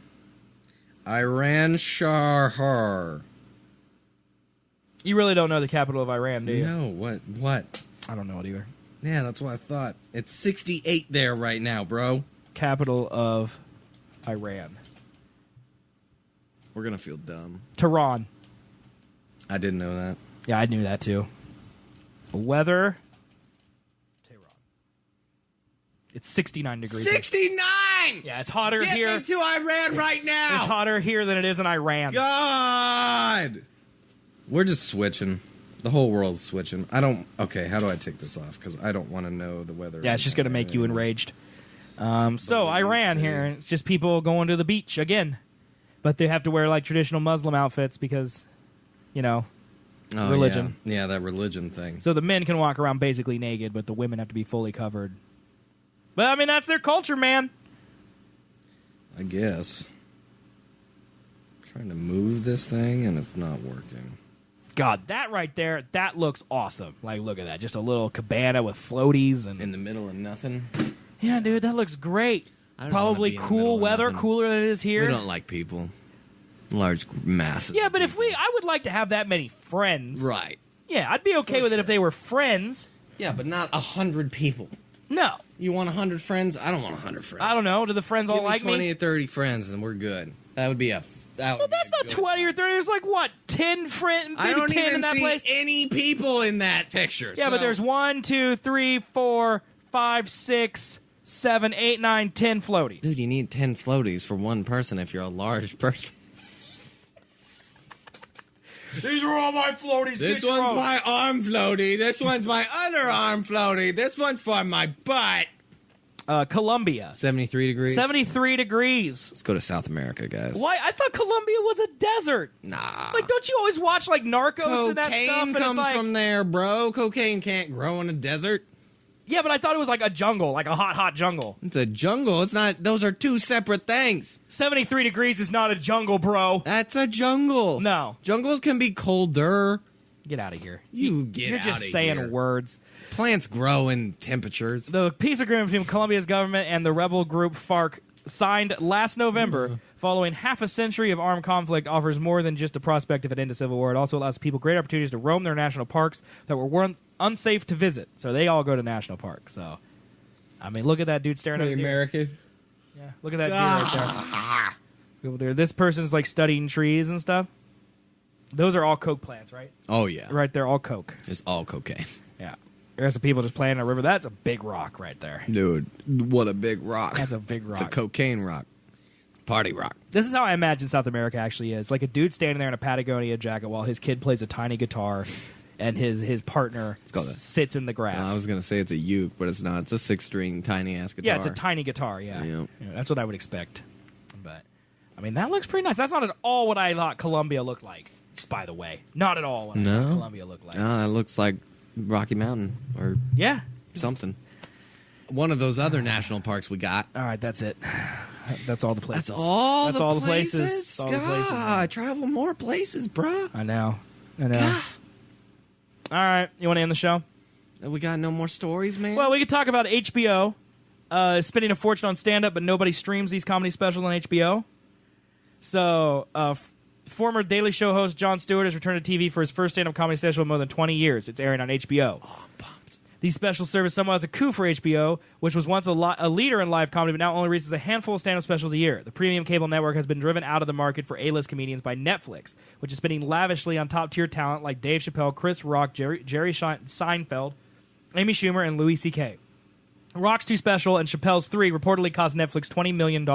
Iran Shahar. You really don't know the capital of Iran, do you? No, what? I don't know it either. Yeah, that's what I thought. It's 68 there right now, bro. Capital of Iran. We're gonna feel dumb. Tehran. I didn't know that. Yeah, I knew that too. Weather. Tehran. It's 69 degrees. 69! Yeah, it's hotter Get here. me to Iran right now! It's hotter here than it is in Iran. God! We're just switching. The whole world's switching. Okay, how do I take this off? Because I don't want to know the weather. Yeah, it's just going to make you enraged. So, Iran here, it's just people going to the beach again. But they have to wear, like, traditional Muslim outfits because, you know, religion. Yeah, that religion thing. So the men can walk around basically naked, but the women have to be fully covered. But, I mean, that's their culture, man. I guess. I'm trying to move this thing, and it's not working. God, that right there, that looks awesome. Like, look at that. Just a little cabana with floaties. And in the middle of nothing? Yeah, dude, that looks great. I don't Probably wanna be in the cool middle of weather, nothing. cooler than it is here. We don't like people. Large masses. Yeah, but I would like to have that many friends. Right. Yeah, I'd be okay with it if they were friends. Yeah, but not 100 people. No. You want 100 friends? I don't want 100 friends. I don't know. Do the friends Give all me like 20 me? or 30 friends, and we're good. That would be a... Well, that's not 20 or 30. There's like, what, 10 friends? I don't 10 even in that see place? any people in that picture. Yeah, so- but there's 1, 2, 3, 4, 5, 6, 7, 8, 9, 10 floaties. Dude, you need 10 floaties for one person if you're a large person. These are all my floaties. This one's my arm floaty. This one's my other arm floaty. This one's for my butt. Colombia. 73 degrees. 73 degrees. Let's go to South America, guys. Why? I thought Colombia was a desert. Nah. Like, don't you always watch, like, Narcos and that stuff? Cocaine And comes it's like, from there, bro. Cocaine can't grow in a desert. Yeah, but I thought it was like a jungle, like a hot, hot jungle. It's a jungle. It's not. Those are two separate things. 73 degrees is not a jungle, bro. That's a jungle. No. Jungles can be colder. Get out of here. You get You're out just of saying here. words. Plants grow in temperatures. The peace agreement between Colombia's government and the rebel group FARC, signed last November, following half a century of armed conflict, offers more than just a prospect of an end to civil war. It also allows people great opportunities to roam their national parks that were once unsafe to visit. So they all go to national parks. So, I mean, look at that dude staring at the deer. American. Yeah, look at that deer right there. People there. This person's like studying trees and stuff. Those are all coke plants, right? Oh yeah, Right there, all coke. it's all cocaine. Yeah. There's some people just playing in a river. That's a big rock right there. Dude, what a big rock. That's a big rock. It's a cocaine rock. Party rock. This is how I imagine South America actually is. Like a dude standing there in a Patagonia jacket while his kid plays a tiny guitar and his partner sits in the grass. I was going to say it's a uke, but it's not. It's a 6-string tiny-ass guitar. Yeah, it's a tiny guitar, yeah. Yep. Yeah, that's what I would expect. But, I mean, that looks pretty nice. That's not at all what I thought Colombia looked like, just by the way. Not at all what I thought Colombia looked like. It looks like Rocky Mountain or Yeah. something. One of those other national parks we got. All right, that's it. That's all the places. That's all the places. That's all the places. God, travel more places, bruh. I know. All right, you want to end the show? We got no more stories, man? Well, we could talk about HBO spending a fortune on stand-up, but nobody streams these comedy specials on HBO. So, former Daily Show host Jon Stewart has returned to TV for his first stand-up comedy special in more than 20 years. It's airing on HBO. Oh, I'm pumped. These specials serve as somewhat as a coup for HBO, which was once a leader in live comedy, but now only reaches a handful of stand-up specials a year. The premium cable network has been driven out of the market for A-list comedians by Netflix, which is spending lavishly on top-tier talent like Dave Chappelle, Chris Rock, Jerry Seinfeld, Amy Schumer, and Louis C.K. Rock's 2 special and Chappelle's 3 reportedly cost Netflix $20 million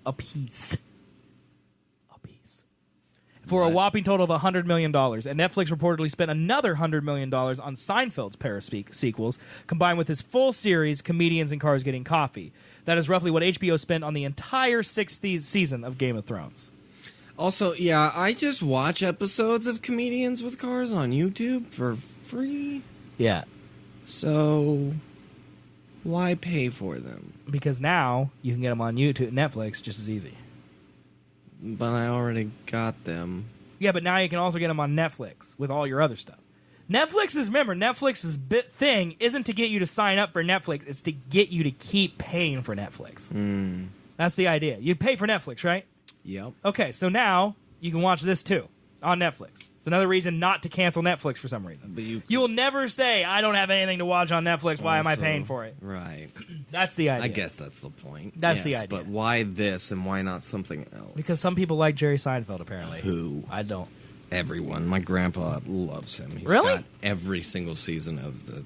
apiece. For a whopping total of $100 million. And Netflix reportedly spent another $100 million on Seinfeld's pair of sequels, combined with his full series, Comedians in Cars Getting Coffee. That is roughly what HBO spent on the entire 6th season of Game of Thrones. Also, yeah, I just watch episodes of Comedians with Cars on YouTube for free. Yeah. So, why pay for them? Because now you can get them on YouTube, Netflix, just as easy. But I already got them. Yeah, but now you can also get them on Netflix with all your other stuff. Netflix's thing isn't to get you to sign up for Netflix. It's to get you to keep paying for Netflix. That's the idea. You pay for Netflix, right? Yep. Okay, so now you can watch this too on Netflix. It's another reason not to cancel Netflix for some reason. But you will never say, I don't have anything to watch on Netflix. Why am I paying for it? Right. That's the idea. I guess that's the point. That's the idea. But why this and why not something else? Because some people like Jerry Seinfeld, apparently. Who? I don't. Everyone. My grandpa loves him. He's Really? got every single season of the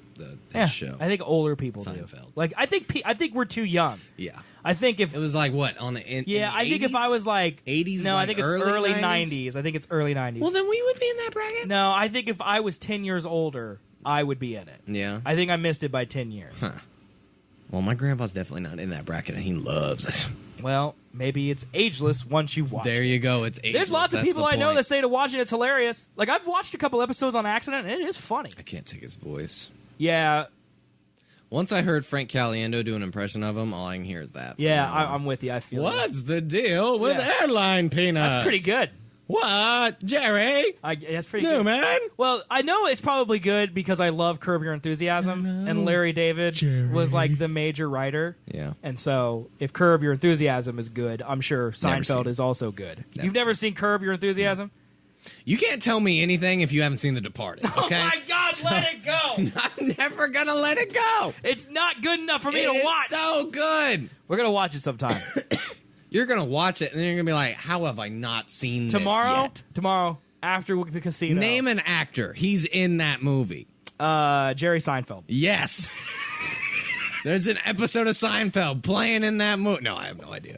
show. I think older people do. Seinfeld. Like, I think we're too young. Yeah. I think if it was like what on the in the I think 80s? if I was like 80s, no, like I think it's early early 90s. I think it's early 90s. Well, then we would be in that bracket. No, I think if I was 10 years older, I would be in it. Yeah. I think I missed it by 10 years. Huh. Well, my grandpa's definitely not in that bracket, and he loves it. Well, maybe it's ageless once you watch There it. you go. It's ageless. There's lots of That's people the I know point. that say to watch it, it's hilarious. Like, I've watched a couple episodes on accident, and it is funny. I can't take his voice. Yeah. Once I heard Frank Caliendo do an impression of him, all I can hear is that. Yeah, I'm with you. I feel What's the deal with airline peanuts? That's pretty good. What? Jerry? That's pretty No, good. man. Well, I know it's probably good because I love Curb Your Enthusiasm, and Larry David was like the major writer. Yeah. And so if Curb Your Enthusiasm is good, I'm sure Seinfeld is also good. You've never seen Curb Your Enthusiasm? You can't tell me anything if you haven't seen The Departed, okay? Oh my God, let it go! I'm never gonna let it go! It's not good enough for me to It's watch! so good! We're gonna watch it sometime. You're gonna watch it, and then you're gonna be like, how have I not seen Tomorrow? this yet? Tomorrow, after the casino. Name an actor. He's in that movie. Jerry Seinfeld. Yes. There's an episode of Seinfeld playing in that movie. No, I have no idea.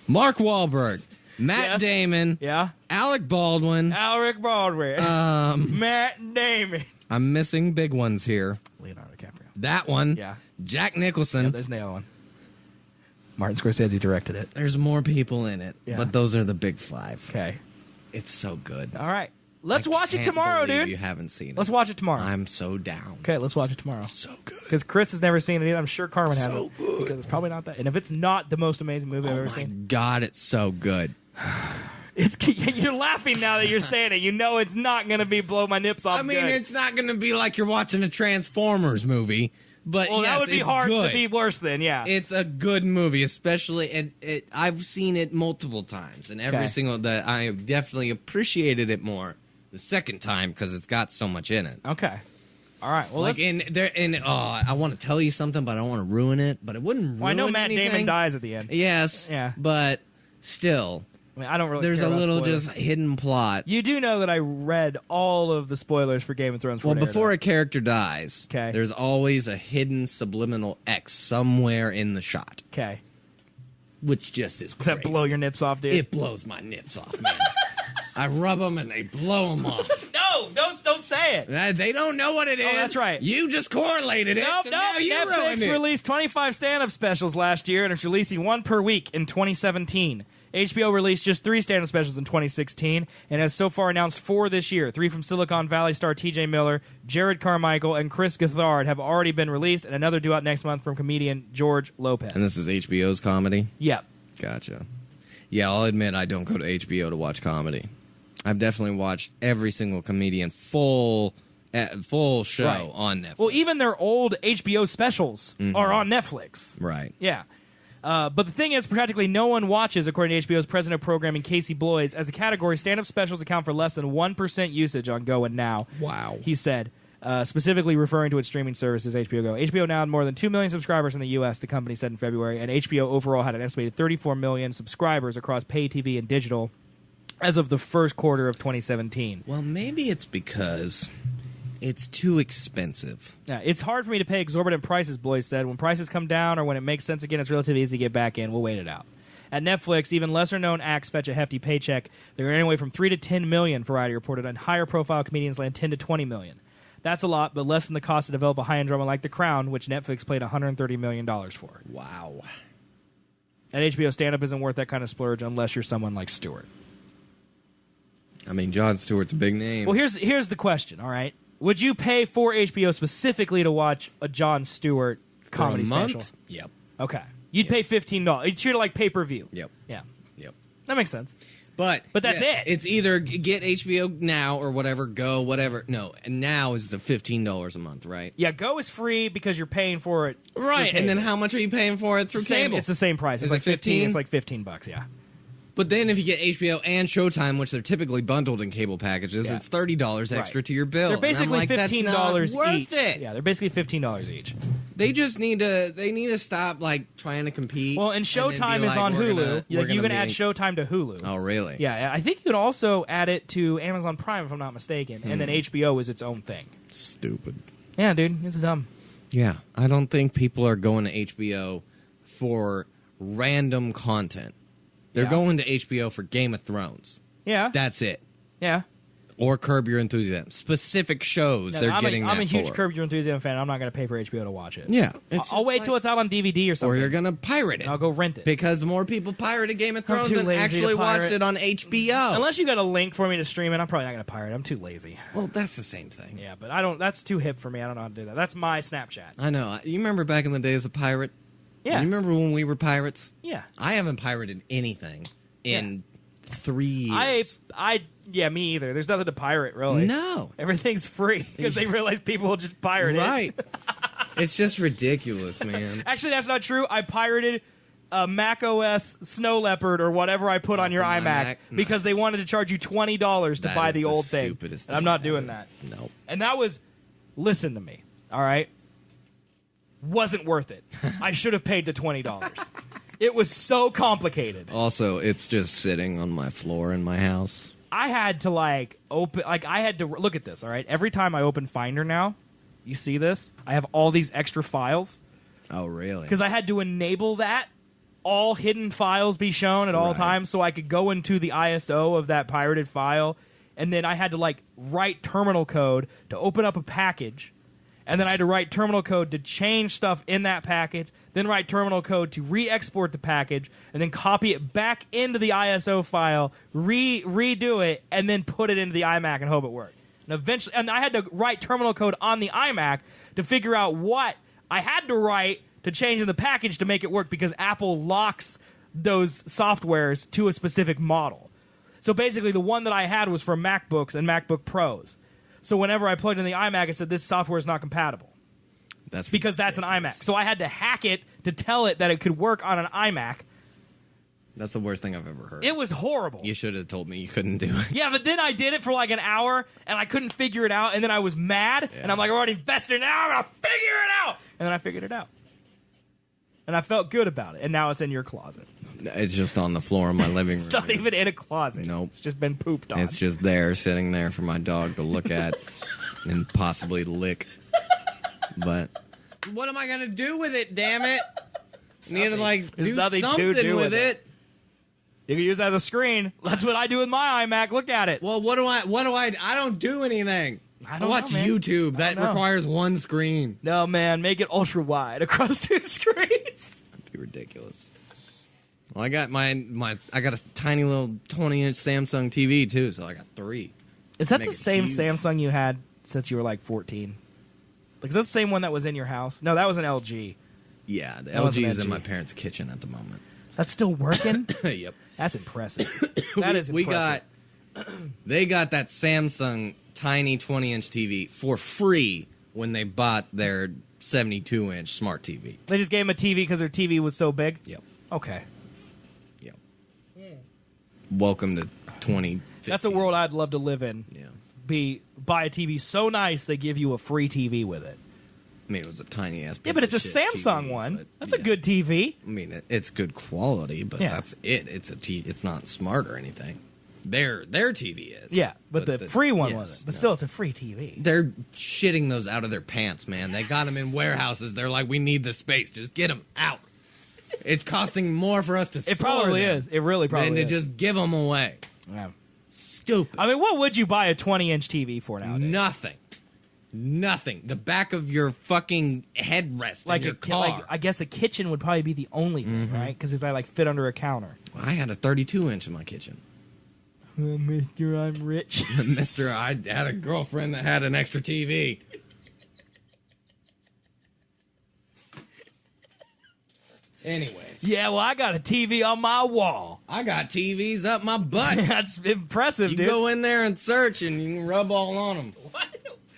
Mark Wahlberg. Matt Damon. Yeah. Alec Baldwin. Matt Damon. I'm missing big ones here. Leonardo DiCaprio. That one. Yeah. Jack Nicholson. Yeah, there's the other one. Martin Scorsese directed it. There's more people in it, Yeah. but those are the big five. Okay. It's so good. All right. Let's watch it Can't tomorrow, believe dude. You haven't seen it. Let's watch it tomorrow. I'm so down. Okay, let's watch it tomorrow. So good. Because Chris has never seen it either. I'm sure Carmen hasn't. So good. Because it's probably not that. And if it's not the most amazing movie I've ever Oh my seen. God, it's so good. You're laughing now that you're saying it. You know it's not going to be blow my nips off. I mean, good. it's not going to be like you're watching a Transformers movie, but well, yes, that would be it's hard good. to be worse than, yeah. It's a good movie, especially I've seen it multiple times, and every single that I definitely appreciated it more the second time because it's got so much in it. Okay. All right. Well, Like I want to tell you something, but I don't want to ruin it. But it wouldn't ruin well, I know Matt anything. Damon dies at the end. Yes. Yeah. But still, I mean, I don't really. there's care a about little spoilers. just hidden plot. You do know that I read all of the spoilers for Game of Thrones. Well, before a character dies, Okay. there's always a hidden subliminal X somewhere in the shot, Okay. which just is Does that crazy. blow your nips off, dude? It blows my nips off, man. I rub them and they blow them off. No, No, don't say it. They don't know what it is. Oh, that's right. You just correlated it. Nope, so now you Netflix ruined it. released 25 stand-up specials last year, and it's releasing one per week in 2017. HBO released just 3 stand-up specials in 2016, and has so far announced 4 this year. 3 from Silicon Valley star T.J. Miller, Jared Carmichael, and Chris Gethard have already been released, and another due out next month from comedian George Lopez. And this is HBO's comedy? Yep. Gotcha. Yeah, I'll admit I don't go to HBO to watch comedy. I've definitely watched every single comedian full show on Netflix. Well, even their old HBO specials are on Netflix. Right. Yeah. But the thing is, practically no one watches, according to HBO's president of programming, Casey Bloys. As a category, stand-up specials account for less than 1% usage on Go and Now. Wow. He said, specifically referring to its streaming services, HBO Go. HBO Now had more than 2 million subscribers in the U.S., the company said in February, and HBO overall had an estimated 34 million subscribers across pay TV and digital as of the first quarter of 2017. Well, maybe it's because it's too expensive. Yeah, it's hard for me to pay exorbitant prices, Bloys said. When prices come down or when it makes sense again, it's relatively easy to get back in. We'll wait it out. At Netflix, even lesser-known acts fetch a hefty paycheck. They're earning anywhere from $3 to $10 million, Variety reported, and higher-profile comedians land $10 to $20 million. That's a lot, but less than the cost to develop a high-end drama like The Crown, which Netflix paid $130 million for. Wow. At HBO, stand-up isn't worth that kind of splurge unless you're someone like Stewart. I mean, Jon Stewart's a big name. Well, here's the question, all right? Would you pay for HBO specifically to watch a Jon Stewart comedy for a month? special? Yep. Okay. You'd pay $15. You'd treat it like pay-per-view. Yep. Yeah. Yep. That makes sense. But that's it. It's either get HBO Now or whatever, Go, whatever. No, and Now is the $15 a month, right? Yeah, Go is free because you're paying for it. Right, and then how much are you paying for it through cable? It's the same price. It's Is like it 15? It's like $15, yeah. But then if you get HBO and Showtime, which they're typically bundled in cable packages, it's $30 extra to your bill. They're basically and I'm like, $15 that's not each. worth it. Yeah, they're basically $15 each. They just need to stop like trying to compete. Well, and then Showtime be is like, on we're Hulu. gonna- we're You gonna can add be- Showtime to Hulu. Oh, really? Yeah, I think you could also add it to Amazon Prime if I'm not mistaken, and then HBO is its own thing. Stupid. Yeah, dude, it's dumb. Yeah, I don't think people are going to HBO for random content. They're Yeah. going to HBO for Game of Thrones. Yeah, That's it. yeah. Or Curb Your Enthusiasm. Specific shows No, they're I'm getting I'm that a huge for. Curb Your Enthusiasm fan. I'm not going to pay for HBO to watch it. Yeah. I'll wait till it's out on DVD or something. Or you're going to pirate it. I'll go rent it. Because more people pirated Game of I'm Thrones too than lazy to actually watched pirate. it on HBO. Unless you got a link for me to stream it, I'm probably not going to pirate it. I'm too lazy. Well, that's the same thing. Yeah, but I don't. That's too hip for me. I don't know how to do that. That's my Snapchat. I know. You remember back in the days of pirate? Yeah. You remember when we were pirates? Yeah. I haven't pirated anything in 3 years. Yeah, me either. There's nothing to pirate, really. No. Everything's free because they realize people will just pirate it. Right. It's just ridiculous, man. Actually, that's not true. I pirated Mac OS Snow Leopard or whatever I put on your from iMac iMac? because they wanted to charge you $20 to That buy is the old thing. stupidest And I'm thing not ever. doing that. No. And that was, listen to me, all right? Wasn't worth it. I should have paid the $20. It was so complicated. Also, it's just sitting on my floor in my house. I had to look at this, all right? Every time I open Finder now, you see this? I have all these extra files Oh, really? because I had to enable that all hidden files be shown at all Right. times so I could go into the ISO of that pirated file, and then I had to write terminal code to open up a package, and then I had to write terminal code to change stuff in that package, then write terminal code to re-export the package, and then copy it back into the ISO file, redo it, and then put it into the iMac and hope it worked. And eventually, and I had to write terminal code on the iMac to figure out what I had to write to change in the package to make it work because Apple locks those softwares to a specific model. So basically, the one that I had was for MacBooks and MacBook Pros. So whenever I plugged in the iMac, it said this software is not compatible. That's Because that's an iMac. So I had to hack it to tell it that it could work on an iMac. That's the worst thing I've ever heard. It was horrible. You should have told me you couldn't do it. Yeah, but then I did it for an hour, and I couldn't figure it out, and then I was mad, and I'm like, I already invested, now I'm going to figure it out! And then I figured it out. And I felt good about it, and now it's in your closet. It's just on the floor in my living room. It's not even in a closet. Nope. It's just been pooped on. It's just there, sitting there for my dog to look at and possibly lick. But what am I going to do with it, damn it? I need to, There's do nothing to something do with with it. You can use it as a screen. That's what I do with my iMac. Look at it. Well, what do I don't do anything. I watch man. YouTube. That requires one screen. No, man, make it ultra wide across 2 screens. That'd be ridiculous. Well, I got I got a tiny little 20-inch Samsung TV too, so I got 3. Is that the same Samsung you had since you were like 14? Like, is that the same one that was in your house? No, that was an LG. Yeah, the LG is in my parents' kitchen at the moment. That's still working? Yep. That's impressive. That is impressive. They got that Samsung tiny 20-inch TV for free when they bought their 72-inch smart TV. They just gave them a TV because their TV was so big? Yep. Okay. Yep. Welcome to 2015. That's a world I'd love to live in. Yeah. Buy a TV so nice they give you a free TV with it. I mean, it was a tiny ass. Yeah, but it's a Samsung TV, one. That's a good TV. I mean, it's good quality, but that's it. It's not smart or anything. Their TV is. Yeah, but the free one wasn't. But still, it's a free TV. They're shitting those out of their pants, man. They got them in warehouses. They're like, we need the space. Just get them out. It's costing more for us to store It probably them is. It really probably than to is. just give them away. Yeah. Stupid. I mean, what would you buy a 20-inch TV for nowadays? Nothing. The back of your fucking headrest in your car. I guess a kitchen would probably be the only thing, right? Because if I fit under a counter. Well, I had a 32-inch in my kitchen. Mister, I'm rich. Mister, I had a girlfriend that had an extra TV. Anyways. Yeah, well, I got a TV on my wall. I got TVs up my butt. That's impressive, you dude. You go in there and search, and you can rub all on them. What?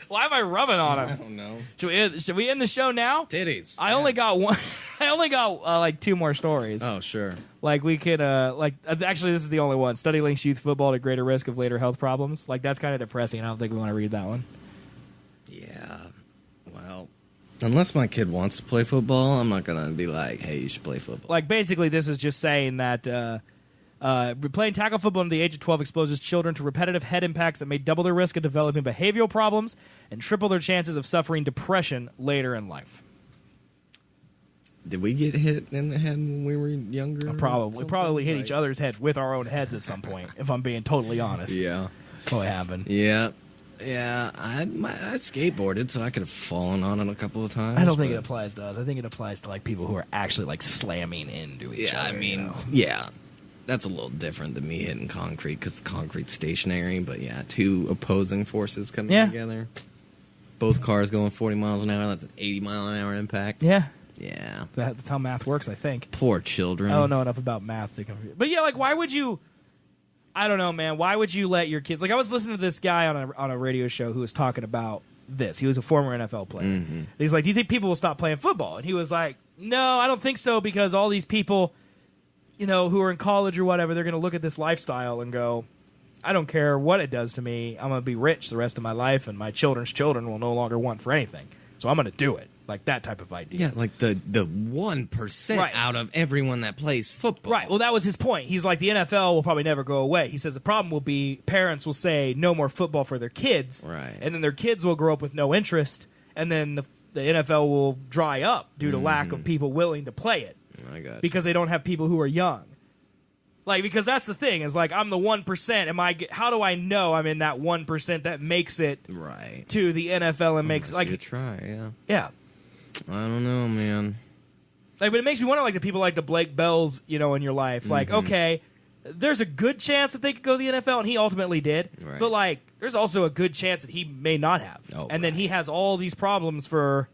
Why am I rubbing on them? I don't know. Should we end the show now? Titties. I only got one. I only got like 2 more stories. Oh, sure. Like we could actually this is the only one. Study links youth football to greater risk of later health problems. Like that's kind of depressing. I don't think we want to read that one. Yeah. Well, unless my kid wants to play football, I'm not gonna be like, hey, you should play football. Like basically this is just saying that playing tackle football under the age of 12 exposes children to repetitive head impacts that may double their risk of developing behavioral problems and triple their chances of suffering depression later in life. Did we get hit in the head when we were younger? We probably hit each other's heads with our own heads at some point, if I'm being totally honest. Yeah. That's what happened. Yeah. Yeah, I skateboarded, so I could have fallen on it a couple of times. I don't think it applies to us. I think it applies to like people who are actually like slamming into each other. I mean, you know? Yeah. That's a little different than me hitting concrete because the concrete's stationary. But yeah, 2 opposing forces coming together. Both cars going 40 miles an hour. That's an 80 mile an hour impact. Yeah. Yeah. That's how math works, I think. Poor children. I don't know enough about math to confuse. But yeah, like why would you? I don't know, man. Why would you let your kids? Like I was listening to this guy on a radio show who was talking about this. He was a former NFL player. Mm-hmm. He's like, "Do you think people will stop playing football?" And he was like, "No, I don't think so because all these people, you know, who are in college or whatever, they're going to look at this lifestyle and go, I don't care what it does to me. I'm going to be rich the rest of my life, and my children's children will no longer want for anything. So I'm going to do it." Like that type of idea. Yeah, like the 1% out of everyone that plays football. Right. Well, that was his point. He's like, the NFL will probably never go away. He says the problem will be parents will say no more football for their kids. Right. And then their kids will grow up with no interest, and then the NFL will dry up due to lack of people willing to play it. I got you. Because they don't have people who are young. Like, because that's the thing, is like, I'm the 1%. How do I know I'm in that 1% that makes it right to the NFL and makes like a try, yeah. Yeah. I don't know, man. Like, but it makes me wonder, like, the people like the Blake Bells, you know, in your life. Like, okay, there's a good chance that they could go to the NFL, and he ultimately did. Right. But, like, there's also a good chance that he may not have. Oh, and then he has all these problems for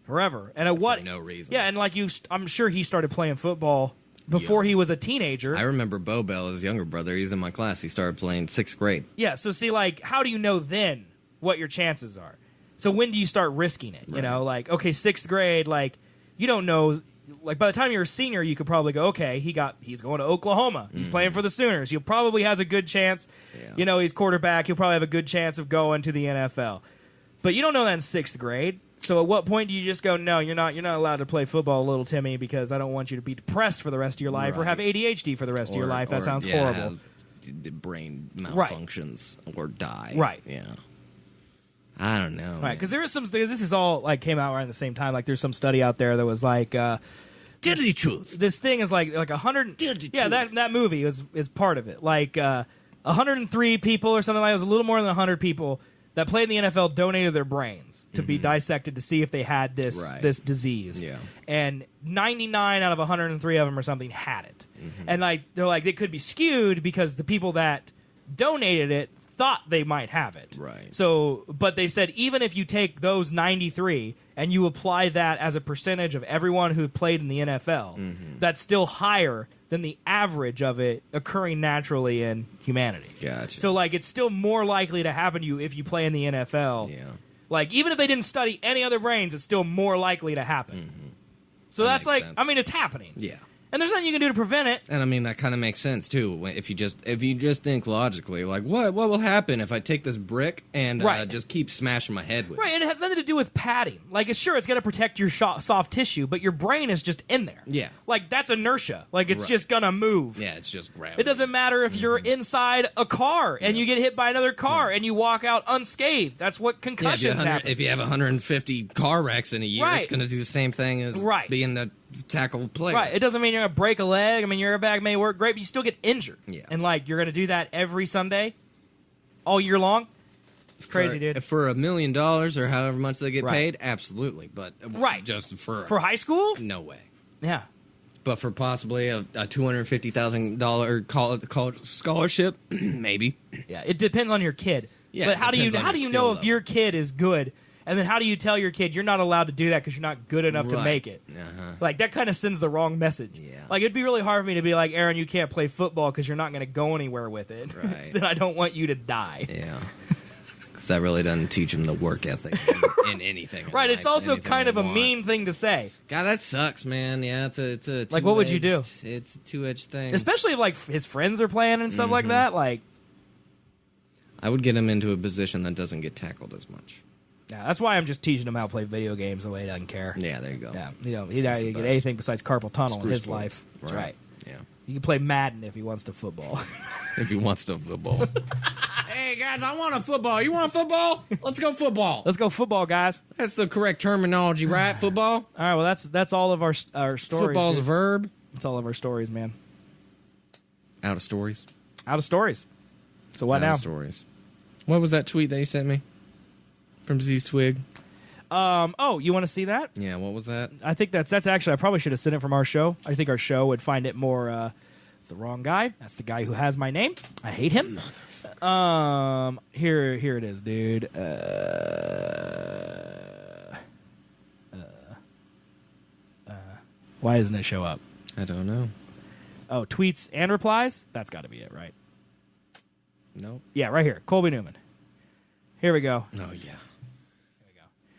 forever. And at what? For no reason. Yeah, and like I'm sure he started playing football before he was a teenager. I remember Bo Bell, his younger brother. He's in my class. He started playing 6th grade. Yeah, so see, like, how do you know then what your chances are? So when do you start risking it? You know, like, okay, 6th grade, like, you don't know. Like, by the time you're a senior, you could probably go, okay, he's going to Oklahoma. He's playing for the Sooners. He probably has a good chance. Yeah. You know, he's quarterback. He'll probably have a good chance of going to the NFL. But you don't know that in 6th grade. So at what point do you just go, no, you're not allowed to play football, little Timmy, because I don't want you to be depressed for the rest of your life or have ADHD for the rest of your life. That sounds horrible. Have brain malfunctions or die. Right. Yeah. I don't know. Right, because there is some. This is all like came out around the same time. Like, there's some study out there that was like, Tell the truth. This thing is like 100. Yeah, that movie is part of it. Like 103 people or something like that. It was a little more than 100 people that played in the NFL donated their brains to be dissected to see if they had this disease. Yeah. And 99 out of 103 of them or something had it. And they're like, it could be skewed because the people that donated it thought they might have it. Right. So, but they said even if you take those 93 and you apply that as a percentage of everyone who played in the NFL, that's still higher than the average of it occurring naturally in humanity. Gotcha. So, like, it's still more likely to happen to you if you play in the NFL. Yeah. Like, even if they didn't study any other brains, it's still more likely to happen. So That that's makes like, sense. I mean, it's happening. Yeah. And there's nothing you can do to prevent it. And I mean that kind of makes sense too. If you just think logically, like what will happen if I take this brick and just keep smashing my head with it? Right, and it has nothing to do with padding. Like, it's going to protect your soft tissue, but your brain is just in there. Yeah. Like, that's inertia. Like, it's just going to move. Yeah, it's just gravity. It doesn't matter if you're inside a car and you get hit by another car and you walk out unscathed. That's what concussions happen. If you have 150 car wrecks in a year, Right. it's going to do the same thing as being the tackle player. Right. It doesn't mean you're going to break a leg. I mean, your airbag may work great, but you still get injured. Yeah. And, like, you're going to do that every Sunday? All year long? It's crazy, dude. For $1 million or however much they get paid, absolutely. But just for high school? No way. Yeah. But for possibly a $250,000 college scholarship, maybe. Yeah, it depends on your kid. Yeah, but it how do you depends on your know skill if your kid is good? And then how do you tell your kid you're not allowed to do that because you're not good enough to make it? Like, that kind of sends the wrong message. Yeah. Like, it'd be really hard for me to be like, Aaron, you can't play football because you're not going to go anywhere with it. Right. Then I don't want you to die. Yeah. Because that really doesn't teach them the work ethic in anything. Right, it's also anything kind they of a want. mean thing to say. God, that sucks, man. Yeah, it's a Like, what would you do? It's a two-edged thing. Especially if, like, his friends are playing and stuff like that. Like, I would get him into a position that doesn't get tackled as much. yeah, that's why I'm just teaching him how to play video games the way he doesn't care. Yeah, there you go. Yeah, he doesn't get anything besides carpal tunnel in Screw his sports. life. That's right. Yeah. You can play Madden if he wants to football. If he wants to football. Hey, guys, I want a football. You want football? Let's go football. Let's go football, guys. That's the correct terminology, right? Football? All right, well, that's all of our stories. Football's a dude. verb. That's all of our stories, man. Out of stories. Out of stories. So what Out now? of stories. What was that tweet that you sent me? From Z Swig? Oh, you want to see that? Yeah, what was that? I think that's actually, I probably should have sent it from our show. I think our show would find it more, it's the wrong guy. That's the guy who has my name. I hate him. Here it is, dude. Why doesn't it show up? I don't know. Oh, tweets and replies? That's got to be it, right? Nope. Yeah, right here. Colby Newman. Here we go. Oh, yeah.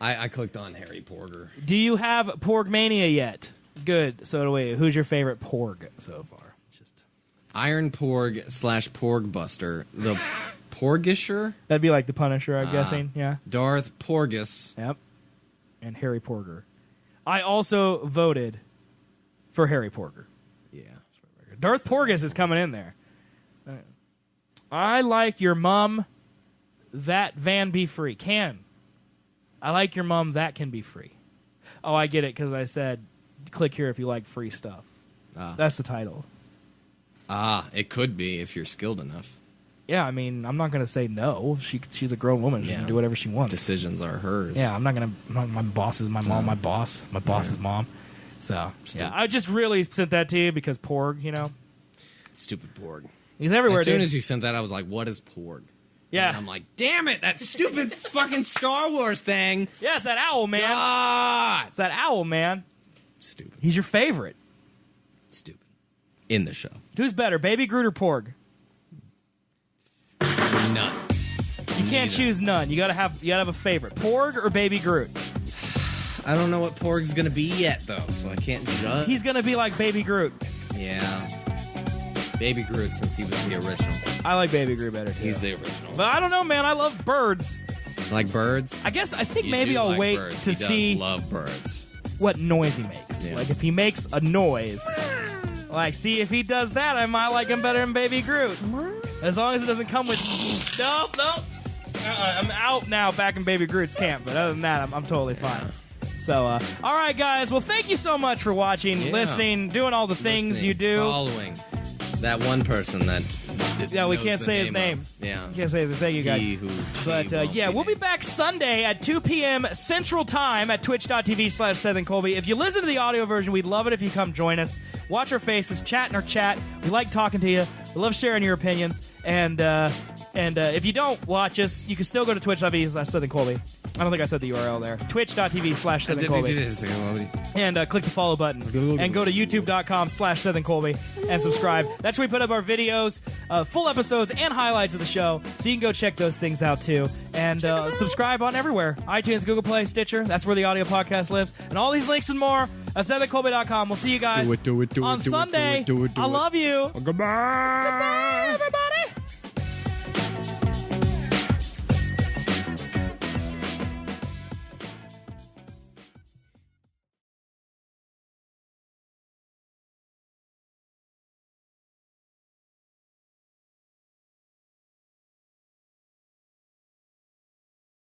I clicked on Harry Porger. Do you have Porgmania yet? Good. So do we. Who's your favorite Porg so far? Iron Porg / Porg Buster. The Porgisher? That'd be like the Punisher, I'm guessing. Yeah. Darth Porgus. Yep. And Harry Porger. I also voted for Harry Porger. Yeah. Darth Porgus is coming in there. I like your mom. That van be free. Can. I like your mom. That can be free. Oh, I get it because I said click here if you like free stuff. That's the title. It could be if you're skilled enough. Yeah, I mean, I'm not going to say no. She's a grown woman. She can do whatever she wants. Decisions are hers. Yeah, I'm not going to. My boss is my mom. My boss. My boss's mom. So, yeah, I just really sent that to you because Porg, you know. Stupid Porg. He's everywhere, As soon dude. as you sent that, I was like, what is Porg? Yeah. And I'm like, damn it, that stupid fucking Star Wars thing. Yeah, it's that owl, man. God. It's that owl, man. Stupid. He's your favorite. Stupid. In the show. Who's better, Baby Groot or Porg? None. You can't choose none. You gotta have a favorite. Porg or Baby Groot? I don't know what Porg's gonna be yet, though, so I can't judge. He's gonna be like Baby Groot. Yeah. Baby Groot, since he was the original. I like Baby Groot better, too. He's the original. But I don't know, man. I love birds. Like birds? I think You maybe do I'll like wait birds. to He see does love birds. what noise he makes. Yeah. Like, if he makes a noise, like, see, if he does that, I might like him better than Baby Groot. As long as it doesn't come with... No. I'm out now back in Baby Groot's camp, but other than that, I'm totally fine. So, all right, guys. Well, thank you so much for watching, listening, doing all the things you do. Following that one person that... we can't say his name. Yeah. We can't say his name. Thank you, guys. But, we'll be back Sunday at 2 p.m. Central Time at twitch.tv/SethAndColby. If you listen to the audio version, we'd love it if you come join us. Watch our faces, chat in our chat. We like talking to you. We love sharing your opinions. And if you don't watch us, you can still go to twitch.tv/SethAndColby. I don't think I said the URL there. Twitch.tv/SethAndColby. And click the follow button. And go to youtube.com/SethAndColby and subscribe. That's where we put up our videos, full episodes, and highlights of the show. So you can go check those things out, too. And subscribe on everywhere. iTunes, Google Play, Stitcher. That's where the audio podcast lives. And all these links and more at SethAndColby.com. We'll see you guys on Sunday. I love you. Goodbye. Goodbye.